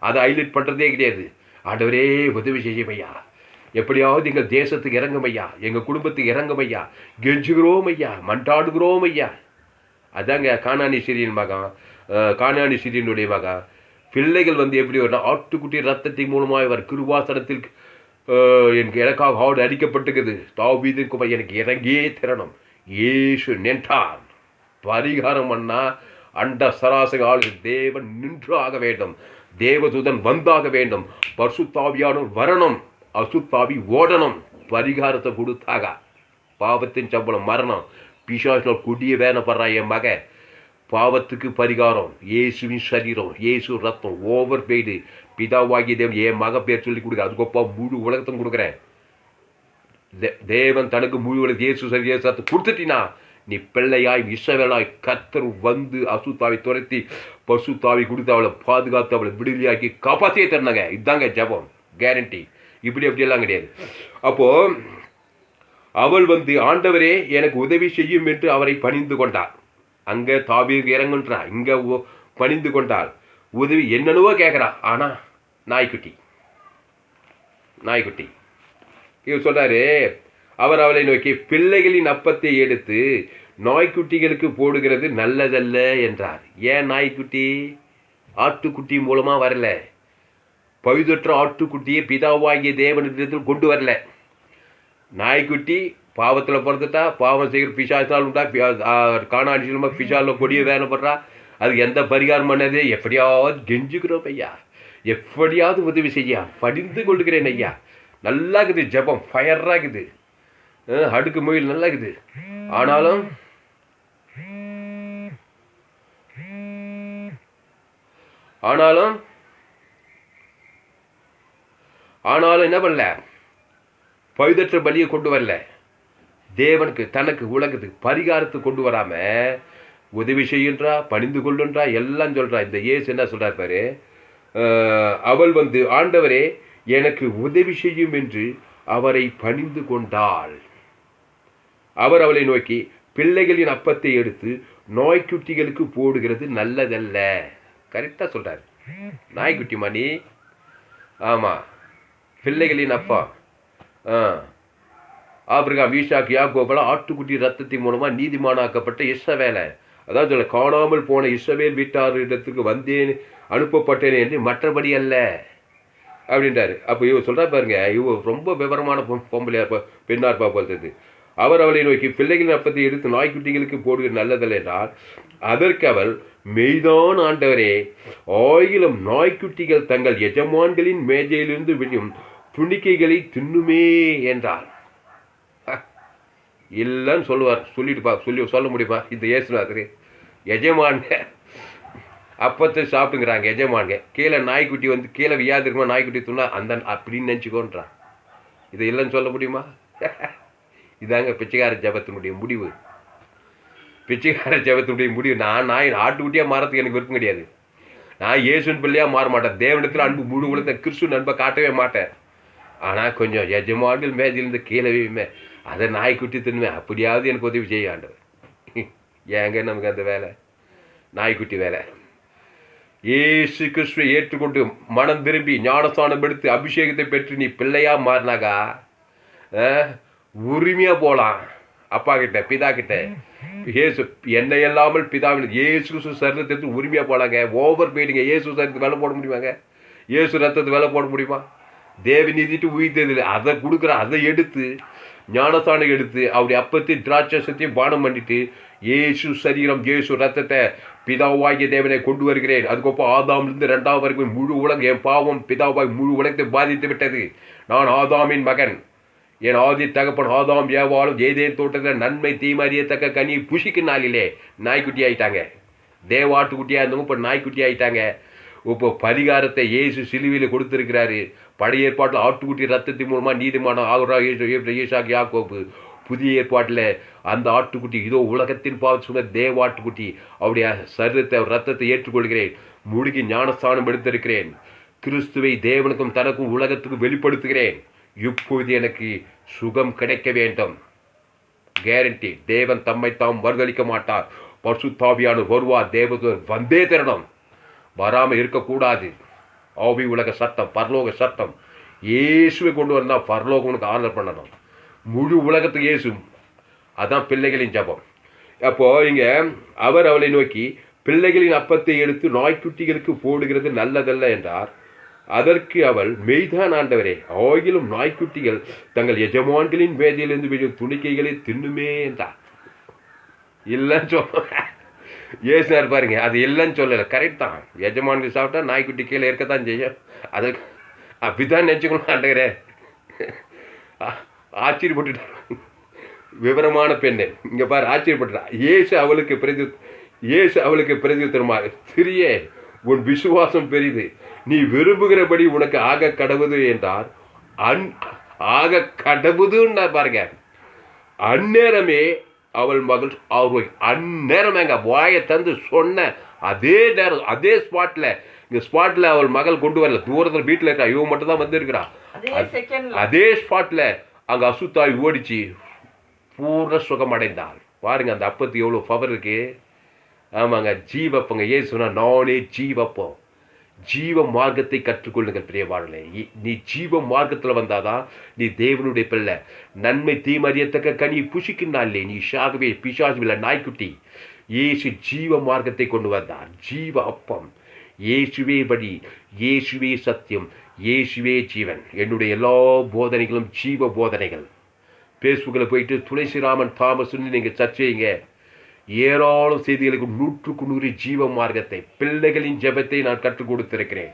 அதை ஹைலைட் பண்ணுறதே கிடையாது. ஆண்டவரே உதவி செய்யும் ஐயா, எப்படியாவது எங்கள் தேசத்துக்கு இறங்கும் ஐயா, எங்கள் குடும்பத்துக்கு இறங்கும் ஐயா, கெஞ்சுகிறோம் ஐயா, மன்றாடுகிறோம் ஐயா. அதாங்க கானானி சிறியனுடைய மகன். பிள்ளைகள் எப்படி வரணும்? ஆட்டுக்குட்டி ரத்தத்தின் மூலமாக அவர் கிருபாசனத்தில் எனக்கு எனக்காக ஆடு அடிக்கப்பட்டுக்குது. தாவீதுக்கு எனக்கு இறங்கியே திறனும். இயேசு நின்றான். பரிகாரம் பண்ணா அண்ட சராசரி ஆளுக்கு தேவன் நின்று ஆக வேண்டும். தேவதூதன் வந்தாக வேண்டும். பரிசுத்தாவியானவர் வரணும், அசுத்தாவி ஓடணும். பரிகாரத்தை கொடுத்தாக. பாவத்தின் சம்பளம் மரணம். பிசாசினால் கொடிய வேதனைப்படுறா என் மக. பாவத்துக்கு பரிகாரம் இயேசுவின் சரீரம், இயேசு ரத்தம், ஓவர் பெய்டு. பிதாவாகிய தேவன் என் மக பேர் சொல்லி கொடுக்குறேன். அதுக்கொப்பா முழு உலகத்தையும் கொடுக்குறேன். தேவன் தனக்கு முழு உலகம் இயேசு சரீரத்தை கொடுத்துட்டினா நீ பிள்ளையாய் இஸ்ரவேலாய் கர்த்தர் அசுத்தாவை துரத்தி பசுத்தாவை கொடுத்து அவளை பாதுகாத்து அவளை விடுதலையாக்கி காப்பாற்றியே தரணுங்க. இதுதாங்க ஜபம், கேரண்டி. அப்படியெல்லாம் கிடையாது. அப்போ அவள் ஆண்டவரே எனக்கு உதவி செய்யும் என்று அவரை பணிந்து கொண்டாள். அங்கே தாவீதுக்கு இறங்குன்றா, இங்கே பணிந்து கொண்டாள். உதவி என்னென்னவோ கேட்குறா. ஆனால் நாய்க்குட்டி இவர் சொல்றாரு, அவர் அவளை நோக்கி பிள்ளைகளின் அப்பத்தை எடுத்து நாய்க்குட்டிகளுக்கு போடுகிறது நல்லதல்ல என்றார். ஏன் நாய்க்குட்டி? ஆட்டுக்குட்டி மூலமாக வரல. பழுதற்ற ஆட்டுக்குட்டியை பிதாவாகிய தேவனிடத்தில் கொண்டு வரல. நாய்க்குட்டி பாவத்தில் பிறந்துட்டா, பாவம் செய்கிற பிசாசால் உண்டா, காணாடி செல்லுமா பிசாலில் கொடிய வேலைப்படுறா. அதுக்கு எந்த பரிகாரம் பண்ணது? எப்படியாவது கெஞ்சுக்கிறோம் ஐயா, எப்படியாவது உதவி செய்யா, படிந்து கொள்கிறேன் ஐயா. நல்லா இருக்குது ஜபம், ஃபயராக இருக்குது, அடுக்கு மொழியில் நல்லா இருக்குது. ஆனாலும் என்ன பண்ணல? பழுதற்ற பலியை கொண்டு வரல. தேவனுக்கு தனக்கு உலகத்துக்கு பரிகாரத்துக்கு கொண்டு வராம உதவி செய்கின்றா, பணிந்து கொள்ளுன்றா, எல்லாம் சொல்றா. இந்த இயேசு என்ன சொல்றார் பாரு, அவள் ஆண்டவரே எனக்கு உதவி செய்யும் என்று அவரை பணிந்து கொண்டாள். அவர் அவளை நோக்கி பிள்ளைகளின் அப்பத்தை எடுத்து நாய்க்குட்டிகளுக்கு போடுகிறது நல்லதல்ல. கரெக்டாக சொல்றாரு. நாய்க்குட்டி மணி, ஆமாம், பிள்ளைகளின் அப்பா ஆபிரகாம், ஈசாக்கு, யாக்கோபெல்லாம் ஆட்டுக்குட்டி ரத்தத்தின் மூலமாக நீதிமானாக்கப்பட்ட இஸ்ரவேலை, அதாவது காணாமல் போன இஸ்ரவேல் வீட்டார் இடத்துக்கு வந்தேன், அனுப்பப்பட்டேன் என்று மற்றபடி அல்ல அப்படின்றாரு. அப்போ இவர் சொல்கிறா பாருங்க, இவர் ரொம்ப விவரமான பொம்பளையா இருப்பா, பெண்ணா இருப்பா போகிறது. அவர் அவளை நோக்கி, பிள்ளைகளின் அப்பத்தை எடுத்து நாய்க்குட்டிகளுக்கு போடுகிற நல்லதல்ல என்றால், அதற்கு அவள், மெய்தான் ஆண்டவரே, 1000 நாய்க்குட்டிகள் தங்கள் எஜமான்களின் மேஜையிலிருந்து விழும் துணிக்கைகளை தின்னுமே என்றார். இல்லைன்னு சொல்லுவார். சொல்ல முடியுமா? இந்த இயேசுநாதர் எஜமான்க அப்பத்தை சாப்பிட்டுங்கிறாங்க எஜமான்க, கீழே நாய்க்குட்டி வந்து கீழே வியாது இருக்குமா நாய்க்குட்டி துண்ணா அந்த அப்படின்னு நினச்சிக்கோன்றான். இதை இல்லைன்னு சொல்ல முடியுமா? இதாங்க பிச்சைக்கார ஜபத்தினுடைய முடிவு. பிச்சைக்கார ஜபத்தினுடைய முடிவு. நான் ஆட்டுக்குட்டியாக மாறத்துக்கு எனக்கு விருப்பம் கிடையாது. நான் இயேசுவின் பிள்ளையாக மாற மாட்டேன். தேவனிடத்தில் அன்பு முழு உலகத்தை கிறிஸ்துவின் அன்பை காட்டவே மாட்டேன். ஆனால் கொஞ்சம் எஜமான்கள் மேஜிலிருந்து கீழே வையுமே, அதை நாய்க்குட்டி தின்னுவேன். அப்படியாவது எனக்கு உதவி செய்ய ஆண்டவர். ஏங்க நமக்கு அந்த வேலை, நாய்க்குட்டி வேலை. இயேசு கிறிஸ்துவை ஏற்றுக்கொண்டு மனம் திரும்பி ஞானஸ்தானம் எடுத்து அபிஷேகத்தை பெற்று நீ பிள்ளையாக மாறினாக்கா உரிமையாக போகலாம் அப்பா கிட்ட, பிதா கிட்ட. இயேசு என்னை இல்லாமல் பிதாவின் இயேசு கிறிஸ்து சரீரத்தை உரிமையாக போகலாங்க. ஓவர் போயிடுங்க. இயேசு சரீரத்துக்கு வேலை போட முடியுமாங்க? இயேசு ரத்தத்துக்கு வேலை போட முடியுமா? தேவி நீதிட்டு உயிர்த்ததில்லை, அதை கொடுக்குற, அதை எடுத்து ஞானஸ்தானம் எடுத்து அவருடைய அப்பத்தையும் திராட்சத்தையும் பானம் பண்ணிட்டு இயேசு சரீரம் இயேசு ரத்தத்தை பிதாவாகிய தேவனை கொண்டு வருகிறேன். அதுக்கப்புறம் ஆதாமிலிருந்து 2வது வரைக்கும் முழு உலகம் என் பாவம் பிதாவாய் முழு உலகத்தை பாதித்து விட்டது. நான் ஆதாமின் மகன். என் ஆதி தகப்பன் ஆதாம் ஏவாளும் ஏதேன் தோட்டத்தில் நன்மை தீமறியத்தக்க கனி புஷிக்கு நாளிலே நாய்க்குட்டி ஆயிட்டாங்க. தேவாட்டுக்குட்டியாக இருந்தவங்க இப்போ நாய்க்குட்டி ஆயிட்டாங்க. இப்போ பரிகாரத்தை இயேசு சிலுவையில் கொடுத்துருக்கிறாரு. பழைய ஏற்பாட்டில் ஆட்டுக்குட்டி ரத்தத்தின் மூலமாக நீதிமான ஆகுரா ஈசாக்கு யாக்கோபு. புதிய ஏற்பாட்டில் அந்த ஆட்டுக்குட்டி இதோ உலகத்தின் பாவத்தை சொன்ன தேவாட்டுக்குட்டி, அவருடைய சரீரத்தை ரத்தத்தை ஏற்றுக்கொள்கிறேன். முழுகி ஞானஸ்தானம் எடுத்திருக்கிறேன். கிறிஸ்துவை தேவனுக்கும் தனக்கும் உலகத்துக்கும் வெளிப்படுத்துகிறேன். இப்போது எனக்கு சுகம் கிடைக்க வேண்டும். கேரண்டி. தேவன் தம்மை தாம் மறுதளிக்க மாட்டார். பரிசுத்தாவியான வருவார். தேவதூதன் வந்தே தரணும், வராமல் இருக்கக்கூடாது. ஆவி உலக சட்டம், பரலோக சட்டம். இயேசுவை கொண்டு வந்தால் பரலோகம் உனக்கு ஆர்டர் பண்ணணும். முழு உலகத்துக்கு இயேசு. அதான் பிள்ளைகளின் ஜபம். அப்போ இங்க அவர் அவளை நோக்கி, பிள்ளைகளின் அப்பத்தை எடுத்து நாய்க்குட்டிகளுக்கு போடுகிறது நல்லதல்ல என்றார். அதற்கு அவள், மெய்தான் ஆண்டவரே, 1000 நாய்க்குட்டிகள் தங்கள் எஜமான்களின் வேதியிலிருந்து விழும் துணிக்கைகளை தின்னுமே என்றார். இல்லைன்னு சொல்ல ஏசுனார் பாருங்க, அது இல்லைன்னு சொல்லலை, கரெக்ட் தான். எஜமான்கள் சாப்பிட்டா நாய்க்குட்டி கீழே இருக்கத்தான் செய்யும். அது அப்படித்தான் நினச்சிக்கணும் ஆண்டவரே. ஆச்சரியப்பட்டுட்டார். விவரமான பெண்ணு இங்கே பாரு, ஆச்சரியப்பட்டுட்டா. இயேசு அவளுக்கு பிரதியுத்தரமாக, சிறியே, உன் விசுவாசம் பெரிது, நீ விரும்புகிறபடி உனக்கு ஆக கடவுது என்றார். ஆக கடவுதுன்னு பாருங்க. அந்நேரமே அவள் மகள் ஆரோக்கியம். அந்நேரமேங்க வாயை தந்து சொன்ன அதே நேரம், அதே ஸ்பாட்டில் அவள் மகள் கொண்டு வரல. தூரத்தில் வீட்டில் இருக்கா, இவன் மட்டும் தான் வந்திருக்கிறான். அதே ஸ்பாட்டில் அங்கே அசுத்தாய் ஓடிச்சு, பூர்ண சுகம் அடைந்தாள். பாருங்க அந்த அப்பத்துக்கு எவ்வளோ பவர் இருக்கு. ஆமாங்க, ஜீவப்பங்க. ஏன் சொன்னா, நானே ஜீவப்பம். ஜீவ மார்க்கத்தை கற்றுக்கொள்ளுங்கள் பிரியவாளர்களே. நீ ஜீவ மார்க்கத்தில் வந்தாதான் நீ தேவனுடைய பிள்ளை. நன்மை தீமறியத்தக்க கனி புஷிக்கின்றாலே நீ ஷாகவே பிசாசுவில்லை நாய்க்குட்டி. இயேசு ஜீவ மார்க்கத்தை கொண்டு வந்தார். ஜீவ அப்பம். இயேசுவே படி, இயேசுவே சத்தியம், இயேசுவே ஜீவன். என்னுடைய எல்லா போதனைகளும் ஜீவ போதனைகள். ஃபேஸ்புக்கில் போயிட்டு துளசிராமன் தாமஸ்ன்னு நீங்கள் சர்ச் செய்யுங்க. ஏராளம் செய்திகளுக்கு 100க்கு 100 ஜீவ மார்க்கத்தை, பிள்ளைகளின் ஜெபத்தை நான் கற்றுக் கொடுத்திருக்கிறேன்.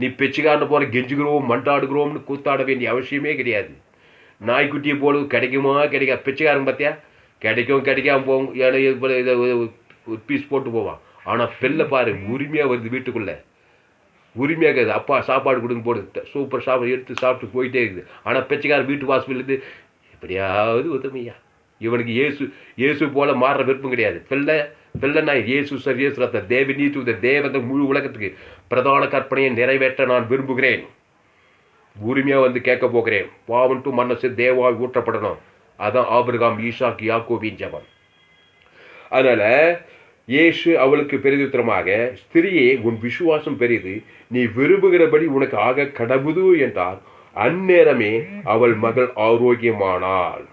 நீ பிச்சைக்காரனை போல கெஞ்சுகிறோம் மண்டாடுகிறோம்னு கூத்தாட வேண்டிய அவசியமே கிடையாது. நாய்க்குட்டியை போல கிடைக்குமா கிடைக்காது. பிச்சைக்காரன் பார்த்தியா, கிடைக்காம போகும். ஏன்னா ஒரு பீஸ் போட்டு போவான். ஆனால் பிள்ளை பாரு, உரிமையாக வருது வீட்டுக்குள்ளே. உரிமையாக இருக்குது. அப்பா சாப்பாடு கொடுங்க போடுது, சூப்பர் சாப்பாடு எடுத்து சாப்பிட்டு போயிட்டே இருக்குது. ஆனால் பிச்சைக்காரன் வீட்டு வாசல்லேருந்து எப்படியாவது உதவியா. இவனுக்கு இயேசு போல மாறுற விருப்பம் கிடையாது. பிள்ளைனா இயேசு சார், இயேசு ரத்த தேவ நீதி தேவத முழு உலகத்துக்கு பிரதான கற்பனையை நிறைவேற்ற நான் விரும்புகிறேன். உரிமையாக வந்து கேட்க போகிறேன். பாவன் டு மனசு தேவாய் ஊற்றப்படணும். அதான் ஆபிரகாம், ஈசாக்கு, யாக்கோபின் ஜெபம். அதனால இயேசு அவளுக்கு பிரதியுத்தரமாக, ஸ்திரியே, உன் விசுவாசம் பெரிது, நீ விரும்புகிறபடி உனக்கு ஆக கடவுது என்றார். அந்நேரமே அவள் மகள் ஆரோக்கியமானாள்.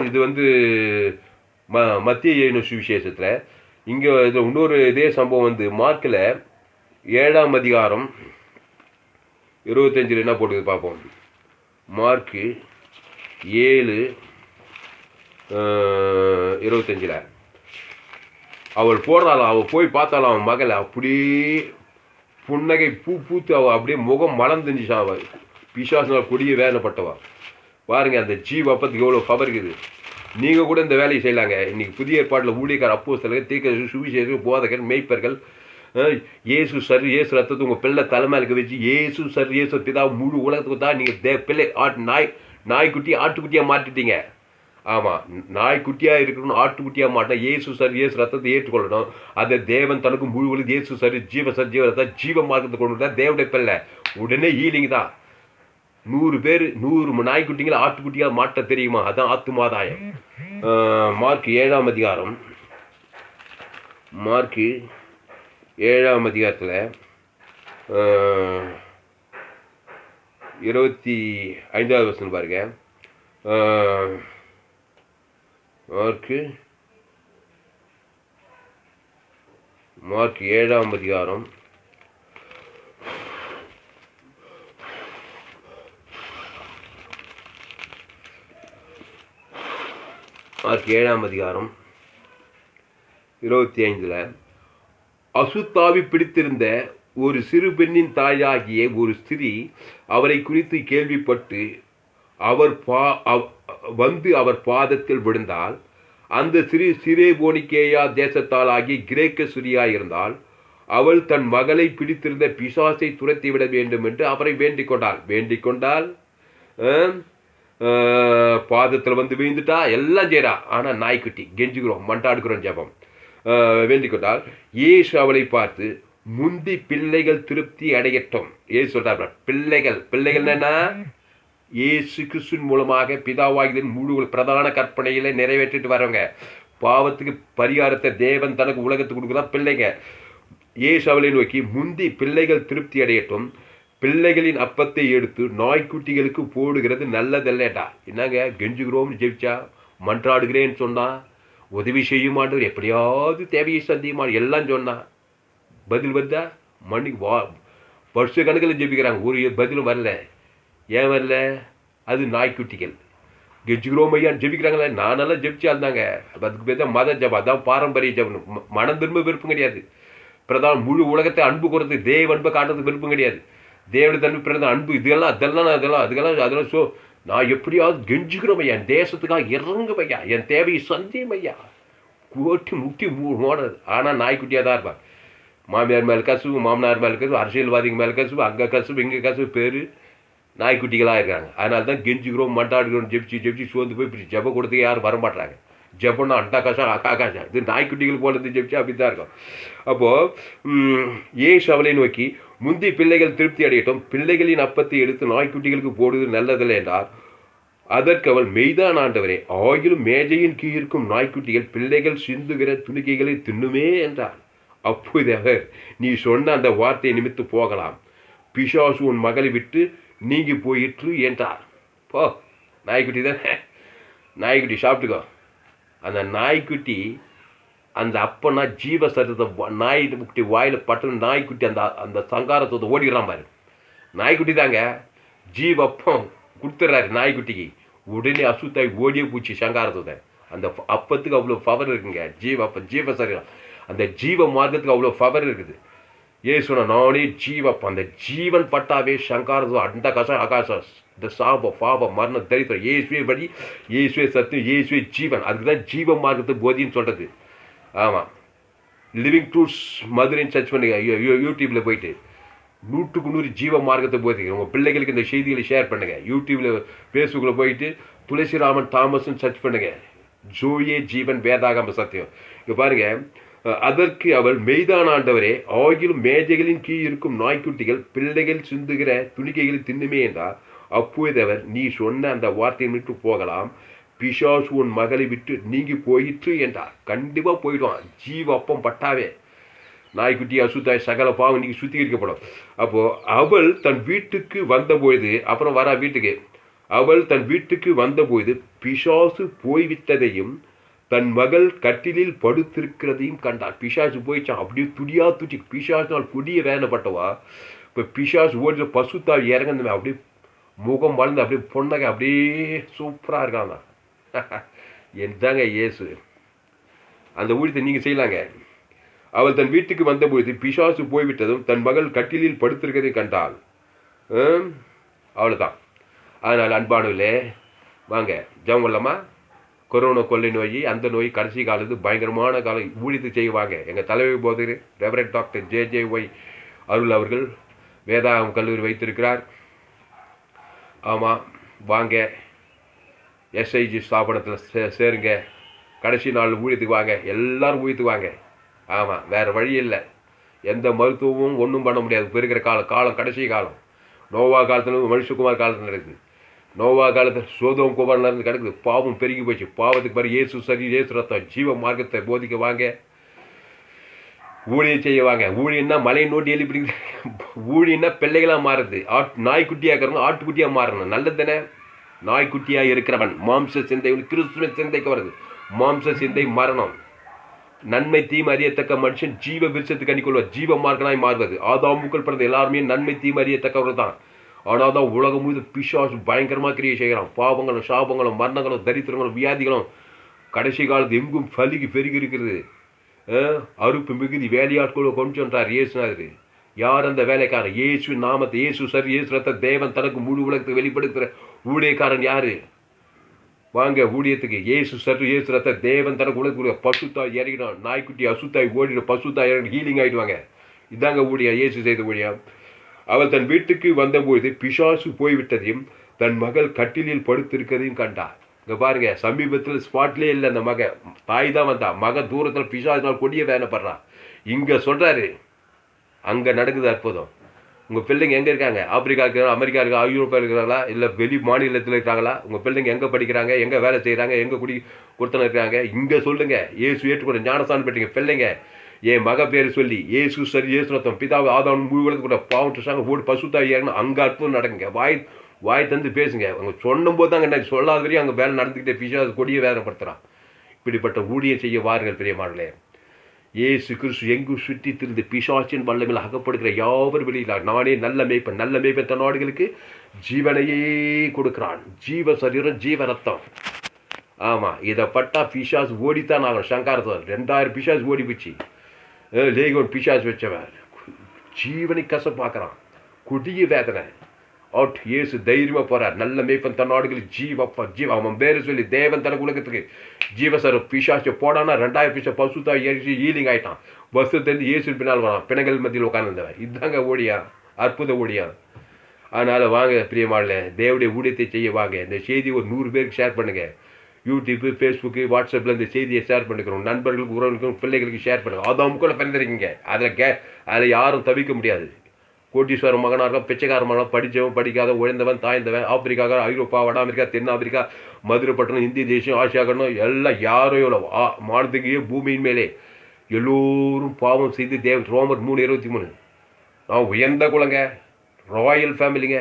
இது வந்து மத்திய 7 சுவிசேஷத்தில். இங்கே இதில் இன்னொரு இதே சம்பவம் வந்து மார்க்கில் 7ஆம் அதிகாரம் 25 என்ன போட்டுது பார்ப்போம். மார்க்கு 7:25 அவள் போடுறாளாம். அவள் போய் பார்த்தாலும் அவன் மகளை அப்படியே புன்னகை பூத்து அவள் அப்படியே முகம் மலர்ந்துருந்துச்சு. அவள் பிசாசினால் கொடிய வேதனைப்பட்டவா. பாருங்க, அந்த ஜீவ அப்பத்துக்கு எவ்வளோ பவர் இருக்குது. நீங்கள் கூட இந்த வேலையை செய்யலாங்க. இன்றைக்கி புதிய ஏற்பாட்டில் ஊழியக்கார அப்போஸ்தலர்கள், தீர்க்கதரிசிகள், சுவிசேஷகர்கள், போதகர், மேய்ப்பர்கள், இயேசு சரி இயேசு ரத்தத்தை உங்கள் பிள்ளை தலைமையிலுக்கு வச்சு இயேசு சரி இயேசு பிதா முழு உலகத்துக்கு தான் நீங்கள் பிள்ளை நாய்க்குட்டி ஆட்டுக்குட்டியாக மாற்றிட்டீங்க. ஆமாம், நாய்க்குட்டியாக இருக்கணும், ஆட்டுக்குட்டியாக மாட்டோம். இயேசு சரி இயேசு ரத்தத்தை ஏற்றுக்கொள்ளணும். அந்த தேவன் தனக்கு முழு உலகம் இயேசு சரி ஜீவ ரத்தம் ஜீவ மார்க்கத்தை கொண்டு தான் தேவனுடைய பிள்ளை. உடனே ஹீலிங் தான். 100 பேர் 100 நாய்க்குட்டிங்களை ஆட்டுக்குட்டியாக மாட்ட தெரியுமா? அதான் ஆத்துமாதாயம். மார்க் 7ஆம் அதிகாரம், மார்க்கு 7ஆம் அதிகாரத்தில் 25வது வசனம் பாருங்க. மார்க் 7ஆம் அதிகாரம் 25 அசுத்தாவி பிடித்திருந்த ஒரு சிறு பெண்ணின் தாயாகிய ஒரு ஸ்திரீ அவரை குறித்து கேள்விப்பட்டு அவர் பாதத்தில் விழுந்தால், அந்த சிரேபோனிக்கேயா தேசத்தால் ஆகிய கிரேக்க ஸ்திரீயாயிருந்தால், அவள் தன் மகளை பிடித்திருந்த பிசாசை துரத்திவிட வேண்டும் என்று அவரை வேண்டிக் கொண்டாள். பாதத்தில் வந்து விழுந்துட்டா, எல்லாம் செய்கிறா. ஆனால் நாய்க்குட்டி கெஞ்சுக்கிறோம், மண்டாடுக்கிறோம், ஜபம் வேண்டிக் கொண்டால். இயேசு அவளை பார்த்து, முந்தி பிள்ளைகள் திருப்தி அடையட்டும். ஏசு சொல்றாரு, பிள்ளைகள் என்ன? இயேசு கிறிஸ்துவின் மூலமாக பிதாவாகிய முழு பிரதான கற்பனைகளை நிறைவேற்றிட்டு வரவங்க. பாவத்துக்கு பரிகாரத்தை தேவன் தனக்கு உலகத்துக்கு கொடுக்குதான் பிள்ளைங்க. இயேசு அவளை நோக்கி, முந்தி பிள்ளைகள் திருப்தி அடையட்டும், பிள்ளைகளின் அப்பத்தை எடுத்து நாய்க்குட்டிகளுக்கு போடுகிறது நல்லதல்லடா. என்னங்க, கெஞ்சுகிறோம்னு ஜெபிச்சா, மன்றாடுகிறேன்னு சொன்னா, உதவி செய்ய மாட்டவர், எப்படியாவது தேவையை சந்தியுமா எல்லாம் சொன்னா, பதில் வந்தா மண்ணிக்கு வருஷ கணக்கில் ஜெபிக்கிறாங்க, ஒரு பதிலும் வரல. ஏன் வரல? அது நாய்க்குட்டிகள். கெஞ்சுகிறோம் ஐயான்னு ஜெபிக்கிறாங்களே. நானெல்லாம் ஜெபிச்சால்தாங்க. அதுக்கு பேர் தான் மத ஜபம், அதான் பாரம்பரிய ஜபம். மனம் திரும்ப விருப்பம் கிடையாது. பிரதான முழு உலகத்தை அன்பு கொடுத்து தேவ அன்பை காட்டுறதுக்கு விருப்பம் கிடையாது. தேவனுடைய தன்மை பிறந்த அன்பு அதெல்லாம் நான் எப்படியாவது கெஞ்சுக்கிறோம் ஐயா, என் தேசத்துக்காக இறங்கும் ஐயா, என் தேவையை சந்தியும் ஐயா, கோட்டி முட்டி ஓடுறது. ஆனால் நாய்க்குட்டியாக தான் இருப்பாங்க. மாமியார் மேலே கசுவு, மாமனார் மேலே கசுவு, அரசியல்வாதிங்க மேலே கசுவு, அங்கே கசுவு இங்கே கசுவு, பேர் நாய்க்குட்டிகளாக இருக்காங்க. அதனால தான் கெஞ்சுக்கிறோம் மண்டாடுகிறோம் ஜெபிச்சு சோர்ந்து போய் இப்படி ஜெபம் கொடுத்துக்க யாரும் வரமாட்டாங்க. ஜெபம்னா அண்டா காசா அக்கா காசா, இது நாய்க்குட்டிகள் போல இருந்து ஜெபிச்சு அப்படி தான் இருக்கும். அப்போது இயேசு அவளை நோக்கி, முந்தி பிள்ளைகள் திருப்தி அடையட்டும், பிள்ளைகளின் அப்பத்தை எடுத்து நாய்க்குட்டிகளுக்கு போடுவது நல்லதில்லை என்றார். அதற்கு அவள், மெய்தான் ஆண்டவரே, ஆகிலும் மேஜையின் கீழ் இருக்கும் நாய்க்குட்டிகள் பிள்ளைகள் சிந்துகிற துணிக்கைகளை தின்னுமே என்றார். அப்போது அவர், நீ சொன்ன அந்த வார்த்தையை நிமித்து போகலாம், பிசாசு உன் மகளை விட்டு நீங்கி போயிற்று என்றார். போ, நாய்க்குட்டி தான், நாய்க்குட்டி சாப்பிட்டுக்கோ. அந்த நாய்க்குட்டி, அந்த அப்பனா ஜீவ சரீரத்தை நாய்க்குட்டி வாயில் பட்டு நாய்க்குட்டி அந்த சங்காரத்தை ஓடிக்கிறான் பாரு. நாய்க்குட்டி தாங்க ஜீவப்பம் கொடுத்துட்றாரு நாய்க்குட்டிக்கு. உடனே அசுத்தாய் ஓடியே பூச்சி சங்காரத்தை. அந்த அப்பத்துக்கு அவ்வளோ பவர் இருக்குங்க. ஜீவ சரீரம், அந்த ஜீவ மார்க்கத்துக்கு அவ்வளோ பவர் இருக்குது. ஏசுனா நானே ஜீவப்பம். அந்த ஜீவன் பட்டாவே சங்காரத்தை அந்த கசம் ஆகாசம், இந்த சாபம் பாவம் மரணம் தரித்திரம் இயேசுவே வழி, இயேசுவே சத்தியம், இயேசுவே ஜீவன். அதுக்கு தான் ஜீவ மார்க்கத்தை போதின்னு சொல்கிறது. ஆமாம், லிவிங் ட்ரூத்ஸ் மதுரைன்னு சர்ச் பண்ணுங்க யூடியூப்பில் போயிட்டு. 100க்கு 100 ஜீவ மார்க்கத்தை போதிங்க. உங்கள் பிள்ளைகளுக்கு இந்த செய்திகளை ஷேர் பண்ணுங்கள். யூடியூப்பில் ஃபேஸ்புக்கில் போயிட்டு துளசிராமன் தாமஸ்ன்னு சர்ச் பண்ணுங்கள். ஜோயே ஜீவன் வேதாகம சத்தியம். இங்கே பாருங்கள். அதற்கு அவள், மெய்தான் ஆண்டவரே, ஆகிலும் மேஜைகளின் கீழ் இருக்கும் நாய்க்குட்டிகள் பிள்ளைகள் சிந்துகிற துணிக்கைகளை தின்னுமே என்றார். அப்போது அவர், நீ சொன்ன அந்த வார்த்தையை விட்டு போகலாம், பிசாசு உன் மகளை விட்டு நீங்கி போயிற்று என்றார். கண்டிப்பாக போயிடுவான். ஜீவப்பம் பட்டாவே நாய்க்குட்டி அசுத்தாய் சகல பாவம் இன்னைக்கு சுத்திகரிக்கப்படும். அப்போது அவள் தன் வீட்டுக்கு வந்தபொழுது, அப்புறம் அவள் தன் வீட்டுக்கு வந்தபொழுது பிசாசு போய்விட்டதையும் தன் மகள் கட்டிலில் படுத்திருக்கிறதையும் கண்டார். பிசாசு போயிச்சான், அப்படியே துடியா துடி. பிசாசுனால் கொடிய வேதனைப்பட்டவா. இப்போ பிசாசு ஓடி பசுத்தாவி இறங்குனவன் அப்படியே முகம் வளர்ந்து அப்படியே பொண்ணக அப்படியே சூப்பராக இருக்காங்க. என்னதாங்க இயேசு. அந்த ஊழியத்தை நீங்கள் செய்யலாங்க. அவள் தன் வீட்டுக்கு வந்தபொழுது பிசாசு போய்விட்டதும் தன் மகள் கட்டிலில் படுத்திருக்கிறதை கண்டாள். அவ்வளோதான். அதனால் அன்பானவர்களே, வாங்க ஜெபம் பண்ணலாமா? கொரோனா கொள்ளை நோய், அந்த நோய் கடைசி காலத்து பயங்கரமான காலம் ஊழியத்தை செய்வாங்க. எங்கள் தலைமை போதகர் ரெவரண்ட் டாக்டர் JJY அருள் அவர்கள் வேதாகம் கல்லூரி வைத்திருக்கிறார். ஆமாம், வாங்க SIG ஸ்தாபனத்தில் சேருங்க. கடைசி நாள் ஊழியத்துக்கு வாங்க, எல்லோரும் ஊழியத்துக்கு வாங்க. ஆமாம், வேறு வழி இல்லை. எந்த மருத்துவமும் ஒன்றும் பண்ண முடியாது. இப்போ இருக்கிற காலம் கடைசி காலம். நோவா காலத்தில் மனுஷகுமார் காலத்தில் நடக்குது. நோவா காலத்தில் சோதோம் குமாரில் இருந்து கிடக்குது. பாவம் பெருகி போச்சு. பாவத்துக்கு பிறகு இயேசு சரி, இயேசு ரத்தம், ஜீவ மார்க்கத்தை போதிக்க வாங்க, ஊழியம் செய்ய வாங்க. ஊழியன்னா மலை நோட்டி எழுப்பி, ஊழியன்னா பிள்ளைகளாக மாறுது. நாய்க்குட்டியாக இருக்கிறவங்க ஆட்டுக்குட்டியாக மாறணும். நல்லது தானே? நாய்க்குட்டியாக இருக்கிறவன் மாம்ச சிந்தை கிறிஸ்துவ சிந்தைக்கு வருது. மாம்ச சிந்தை மரணம். நன்மை தீமை அறியத்தக்க மனுஷன் ஜீவ விருட்சத்துக்கு கணிக்கொள்வார். ஜீவ மார்க்கனாய் மாறுவது. ஆதாமுக்கள் பிறந்த எல்லாருமே நன்மை தீமை அறியத்தக்கவர்கள் தான். ஆனால் தான் உலகம் முழுது பிசாசு பயங்கரமாக கிரியை செய்கிறான். பாவங்களும் சாபங்களும் மரணங்களும் தரித்திரங்களும் வியாதிகளும் கடைசி காலத்து எங்கும் பலிக்கு பெருகி இருக்கிறது. அறுப்பு மிகுதி வேலையாட்களை கொண்டு சென்றார் இயேசுநாதர். யார் அந்த வேலைக்காரன்? இயேசு நாமத்தை, இயேசு சரி, இயேசு ரத்த தேவன் தனக்கு முழு உலகத்தை வெளிப்படுத்துகிற ஊழியக்காரன் யாரு? வாங்க ஊழியத்துக்கு. இயேசு சரி, இயேசு ரத்த தேவன் தனக்கு உலகத்துக்கு பசுத்தாய் இறங்கிடும். நாய்க்குட்டி அசுத்தாய் ஓடிடும், பசுத்தாய் இறங்கி ஹீலிங் ஆகிடுவாங்க. இதாங்க ஊழியா, இயேசு செய்த ஊழியா. அவள் தன் வீட்டுக்கு வந்தபோது பிசாசு போய்விட்டதையும் தன் மகள் கட்டிலில் படுத்திருக்கிறதையும் கண்டார். இங்கே பாருங்க, சமீபத்தில் ஸ்பாட்லேயே இல்லை. அந்த தாய் தான் வந்தா. மகன் தூரத்தில் பிசாசினால் கொடிய வேதனைப்படுறான். இங்கே சொல்கிறாரு, அங்கே நடக்குது அற்புதம். உங்கள் பிள்ளைங்க எங்கே இருக்காங்க? ஆப்பிரிக்கா இருக்கிறாங்க, அமெரிக்கா இருக்கா, ஐரோப்பா இருக்கிறாங்களா, இல்லை வெளி மாநிலத்தில் இருக்காங்களா? உங்கள் பிள்ளைங்க எங்கே படிக்கிறாங்க, எங்கே வேலை செய்கிறாங்க, எங்கே கொடுத்தன இருக்காங்க? இங்கே சொல்லுங்கள். இயேசு ஏற்றுக்கொண்ட ஞானஸ்தானம் பெற்றீங்க பிள்ளைங்க. என் மக பேர் சொல்லி இயேசு சரி, இயேசு ரத்தம் பிதாவை ஆதாரம் முழுவதும் கூட பாவம் ஓடி பசுத்தாய் ஏறணும். அங்கே அற்புதம் நடக்குங்க. வாய் தந்து பேசுங்க. அவங்க சொன்னும் போது தாங்க என்ன சொல்லாத வரையும் அங்கே வேலை நடந்துக்கிட்டே பிசாசு கொடிய வேதனைப்படுத்துகிறான். இப்படிப்பட்ட ஊழியம் செய்ய வாருங்கள் பிரியமானங்களே. இயேசு கிறிஸ்து எங்கும் சுற்றி திருந்து பிசாசின் வல்லமையில் அகப்படுகிற யாவர் வெளியிலார். நானே நல்ல மேய்ப்பன். நல்ல மேய்ப்பன் தன் நாடுகளுக்கு ஜீவனையே கொடுக்குறான். ஜீவ சரீரம், ஜீவ ரத்தம். ஆமாம், இதை பட்டா பிசாசு ஓடித்தான் ஆகணும். சங்காரத்தோர் 2000 பிசாசு ஓடி போச்சு. லேகோன் பிசாசு வச்சவன் ஜீவனை கசப்பாக்குறான். கொடிய வேதனை. அவுட். இயேசு தைரியமாக போகிறார். நல்ல மேய்ப்பன் தன் நாடுகளுக்கு ஜீவ அவன் பேர் சொல்லி தேவன் தனக்கு உலகத்துக்கு ஜீவசர பிசாசை போடானா 2000 பிசா பசுத்தாய் ஏறிச்சு ஹீலிங் ஆகிட்டான். பஸ்ஸு தெரிஞ்சு இயேசு பின்னால் வரான். பிணங்கள் மத்தியில் உட்காந்துருந்தவன். இதுதாங்க ஓடியா, அற்புத ஓடியா. அதனால் வாங்க பிரியமானே, தேவனுடைய ஊழியத்தை செய்ய வாங்க. இந்த செய்தி ஒரு 100 பேருக்கு ஷேர் பண்ணுங்கள். யூடியூப்பு, ஃபேஸ்புக்கு, வாட்ஸ்அப்பில் இந்த செய்தியை ஷேர் பண்ணிக்கிறோம். நண்பர்களுக்கு, உறவுகளுக்கும், பிள்ளைகளுக்கு ஷேர் பண்ணுங்கள். அதாமுக்குள்ள பிறந்திருக்கீங்க. அதில் யாரும் தவிக்க முடியாது. கோட்டீஸ்வரன் மகனாக இருக்கான், பிச்சைக்கார மகனாக, படித்தவன், படிக்காத, உழைந்தவன், தாய்ந்தவன், ஆப்பிரிக்கா, ஐரோப்பா, வட அமெரிக்கா, தென் ஆப்பிரிக்கா, மதுரைப்பட்டினம், இந்திய தேசம், ஆசியா கண்டம், எல்லாம் யாரோ எவ்வளோ மானத்துக்கு பூமியின் மேலே எல்லோரும் பாவம் செய்து ரோமர் 3:23. நான் உயர்ந்த குலங்க, ராயல் ஃபேமிலிங்க.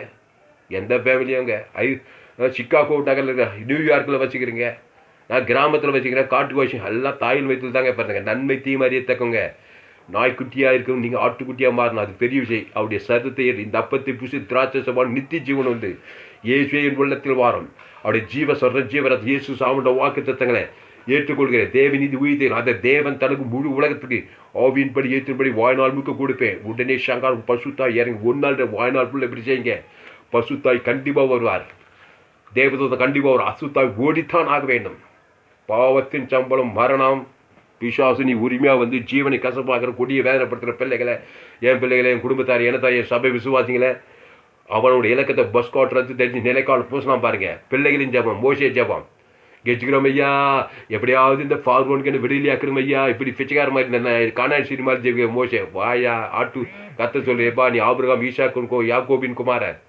எந்த ஃபேமிலியோங்க? சிக்காகோ நகரில் இருக்க, நியூயார்க்கில் வச்சுக்கிறீங்க. நான் கிராமத்தில் வச்சுக்கிறேன், காட்டுக்கு வச்சு எல்லாம் தாயில் வயிற்றில் தாங்க பாருங்க. நன்மை தீமை அறியத்தக்கவங்க. நாய்க்குட்டியாக இருக்கணும், நீங்கள் ஆட்டுக்குட்டியாக மாறணும். அது பெரிய விஷயம். அவருடைய சரத்தை இந்த அப்பத்தை புசி திராட்சை சபான் நித்திய ஜீவன் உண்டு. இயேசுவின் உள்ளத்தில் வாரம். அவருடைய ஜீவ சொல்கிற ஜீவரத் இயேசு சாமுண்ட வாக்கு தத்தங்களை ஏற்றுக்கொள்கிறேன். தேவநீதி உயிர்த்தேன். அதை தேவன் தனக்கு முழு உலகத்துக்கு ஆவியின்படி ஏற்றின்படி வாய்நாள் முழுக்க கொடுப்பேன். உடனே சங்கார் பசுத்தாய் இறங்கி ஒரு நாள் வாய்நாள் ஃபுல்லாக இப்படி செய்யுங்க. பசுத்தாய் கண்டிப்பாக வருவார். தேவதூத கண்டிப்பாக வரும். அசுத்தாய் ஓடித்தான் ஆக வேண்டும். பாவத்தின் சம்பளம் மரணம். பிசாசு நீ உரிமையாக வந்து ஜீவனை கசப்பாக்கிற கொடிய வேதனைப்படுத்துகிற பிள்ளைகளை, என் பிள்ளைகளை, என் குடும்பத்தார், எனத்தாய், என் சபை விசுவாசிங்களை அவனுடைய இலக்கத்தை பஸ் காட்டுறது தெரிஞ்சு நிலைக்கால் பூசலாம் பாருங்கள். பிள்ளைகளின் ஜபம், மோசே ஜபம். கெச்சுக்கிறோம் ஐயா, எப்படியாவது இந்த ஃபார்மோனுக்கு விடுதலையாக்கணும் ஐயா. இப்படி பிச்சைக்கார மாதிரி காணாடி சினிமா ஜெபிக்க மோசே வாயா ஆட்டு கத்த சொல்லுப்பா. நீ ஆபிரகாம், ஈசாக்கு, யாக்கோபின் குமாரன்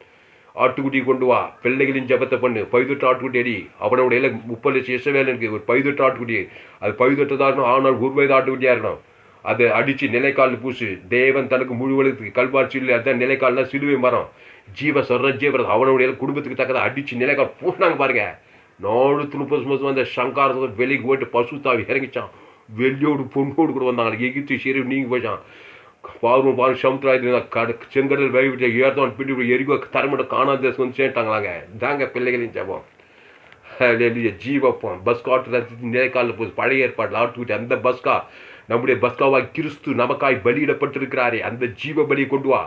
ஆட்டுக்குட்டி கொண்டு வா. பிள்ளைகளின் ஜபத்தை பண்ணு. பைதொட்டு ஆட்டுக்குட்டி அடி. அவனோட 30 லட்சம் இஸ்ரவேலனுக்கு ஒரு பைதொட்டு ஆட்டுக்குட்டி. அது பைதொட்டதாக இருக்கணும். ஆனால் 1 வயது ஆட்டுக்குட்டியாக இருக்கணும். அதை அடித்து நிலைக்கால் பூசு. தேவன் தனக்கு முழுவதுக்கு கல்வார் சில்லு. அதுதான் நிலைக்கால்னா சிலுவை மரம். ஜீவ சொல்ற ஜீவரத் அவனுடைய குடும்பத்துக்கு தக்கதை அடித்து நிலைக்கால் பூசினாங்க பாருங்க. 430 அந்த சங்காரத்தை வெளிக்கு போயிட்டு பசுத்தாவி இறங்கிச்சான். வெள்ளியோடு பொண்ணோடு கூட வந்தாங்க. எகிப்து சரி நீங்க போயிச்சான். பாரு சமுத்திராயத்தில் செங்கடல் வழிவிட்டு ஏர்தான் பிடி எரிகோ தரமிட காணாத தேசம் வந்து சேர்ட்டாங்களாங்க. தாங்க பிள்ளைகளின் ஜபம். ஜீவப்பம் பஸ் காட்டு நிலைக்காலில் போது பழைய ஏற்பாடு ஆட்டுக்கிட்டு அந்த பஸ்கா நம்முடைய பஸ்காவாய் கிறிஸ்து நமக்காய் பலியிடப்பட்டிருக்கிறாரே அந்த ஜீவ பலியை கொண்டு வா.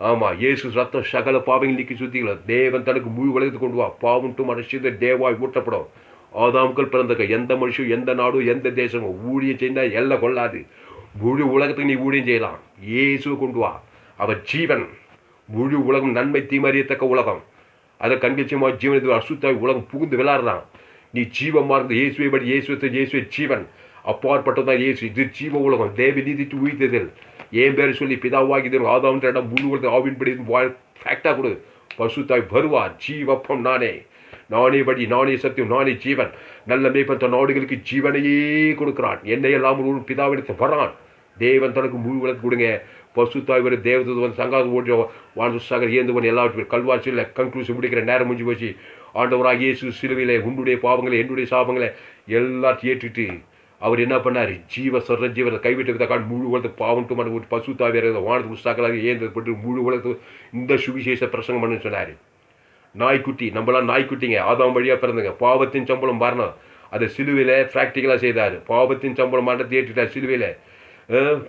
ஆமாம், இயேசு ரத்தம் சகல பாவங்கள் நீக்கி சுத்திகள தேவன் தனக்கு முழு உலகத்துக்கு கொண்டு வா. பாவம்ட்டு மனுஷன் தேவாய் ஊட்டப்படும். ஆதாமுக்கள் பிறந்த எந்த மனுஷன் எந்த நாடும் எந்த தேசமும் ஊழியம் செய்தால் எல்லாம் கொள்ளாது. முழு உலகத்துக்கு நீ ஊழியம் செய்யலாம். இயேசுவை கொண்டு வா. அவர் ஜீவன். முழு உலகம் நன்மை தீமறியத்தக்க உலகம். அதை கண்கட்சியமாக ஜீவனத்தில் அசுத்தாய் உலகம் புகுந்து விளாடுறான். நீ ஜீவமாக இருந்த இயேசுவை படி இயேசுவை ஜீவன் அப்பாற்பட்டதான் இயேசு. இது ஜீவ உலகம். தேவ நீதித்து உயிர்த்ததில் ஏன் பேர் சொல்லி பிதாவாகி ஆதாம் இடம் முழு உலகம் ஆவின்படி ஃபேக்டாக கொடு. பசுத்தாய் வருவார். ஜீவப்பம் நானே, நானே படி, நானே சத்தியம், நானே ஜீவன். நல்ல மேய்ப்பன் தன் நாடுகளுக்கு ஜீவனையே கொடுக்கிறான். என்னை எல்லாம் பிதாவிடத்து வரான். தேவன் தனக்கு முழு உலகம் கொடுங்க. பசுத்தாய் வர தேவதூதன் சங்காத ஓட்டி வாழ்ந்து சாகர் ஏந்துவன் எல்லாவற்றையும் கல்வாசியில் கன்க்ளூஷன் முடிக்கிற நேரம் முடிஞ்சு போச்சு. ஆண்டவராக இயேசு சிலுவையிலே உன்னுடைய பாவங்களை என்னுடைய சாபங்களை எல்லாத்தையும் ஏற்றுட்டு அவர் என்ன பண்ணார்? ஜீவனை கைவிட்டு விட்டால் முழு உலகத்துக்கு பாவன்ட்டு மன பசுத்தாய் வேற வானத்துக்கு உற்சாகலாக ஏந்தப்பட்டு முழு உலகத்துக்கு இந்த சுவிசேஷ பிரசங்கம் பண்ணு சொன்னார். நாய்க்குட்டி, நம்மளாம் நாய்க்குட்டிங்க. ஆதாம் வழியாக பிறந்துங்க. பாவத்தின் சம்பளம் மரணம். அதை சிலுவையில் ப்ராக்டிக்கலாக செய்தார். பாவத்தின் சம்பளம் மரணத்தை ஏற்றிட்டார் சிலுவையில்.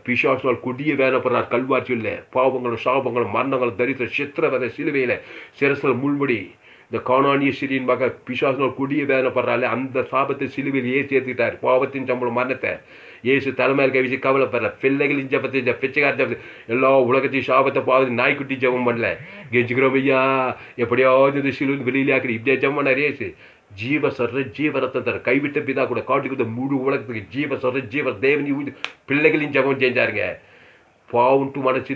பிசாசினால் கொடிய வேதப்படுறார் கல்வாற்றியில். பாவங்களும் சாபங்களும் மரணங்களும் தரித்திர சித்திரவதை சிலுவையில் சிரசில் முள்முடி. இந்த காணானிய சிறியின் மக பிசாசினால் கொடிய வேதனைப்படுறாள். அந்த சாபத்தை சிலுவையில் ஏற்றி ஏற்றிட்டார். பாவத்தின் சம்பளம் மரணத்தை ஏசு தலைமையில் கவிச்சு கவலைப்படுற பிள்ளைகளின் ஜபத்தை பிச்சைக்கார ஜபத்தை எல்லா உலகத்தையும் சாபத்தை பாவத்தை நாய்க்குட்டி ஜபம் பண்ணல. கெஞ்சுக்கிறோம் ஐயா, எப்படியாவது இந்த சிலுவின் வெளியிலே ஆக்குறி இப்படியே ஜபம் பண்ணார் ஏசு. ஜீவரத்தம் தர கைவிட்ட பிதா கூட காட்டுக்கு முழு உலகத்துக்கு ஜீவ சொல்ற ஜீவ தேவனி பிள்ளைகளின் ஜபம் செஞ்சாருங்க. பாவுன்ட்டு மனசு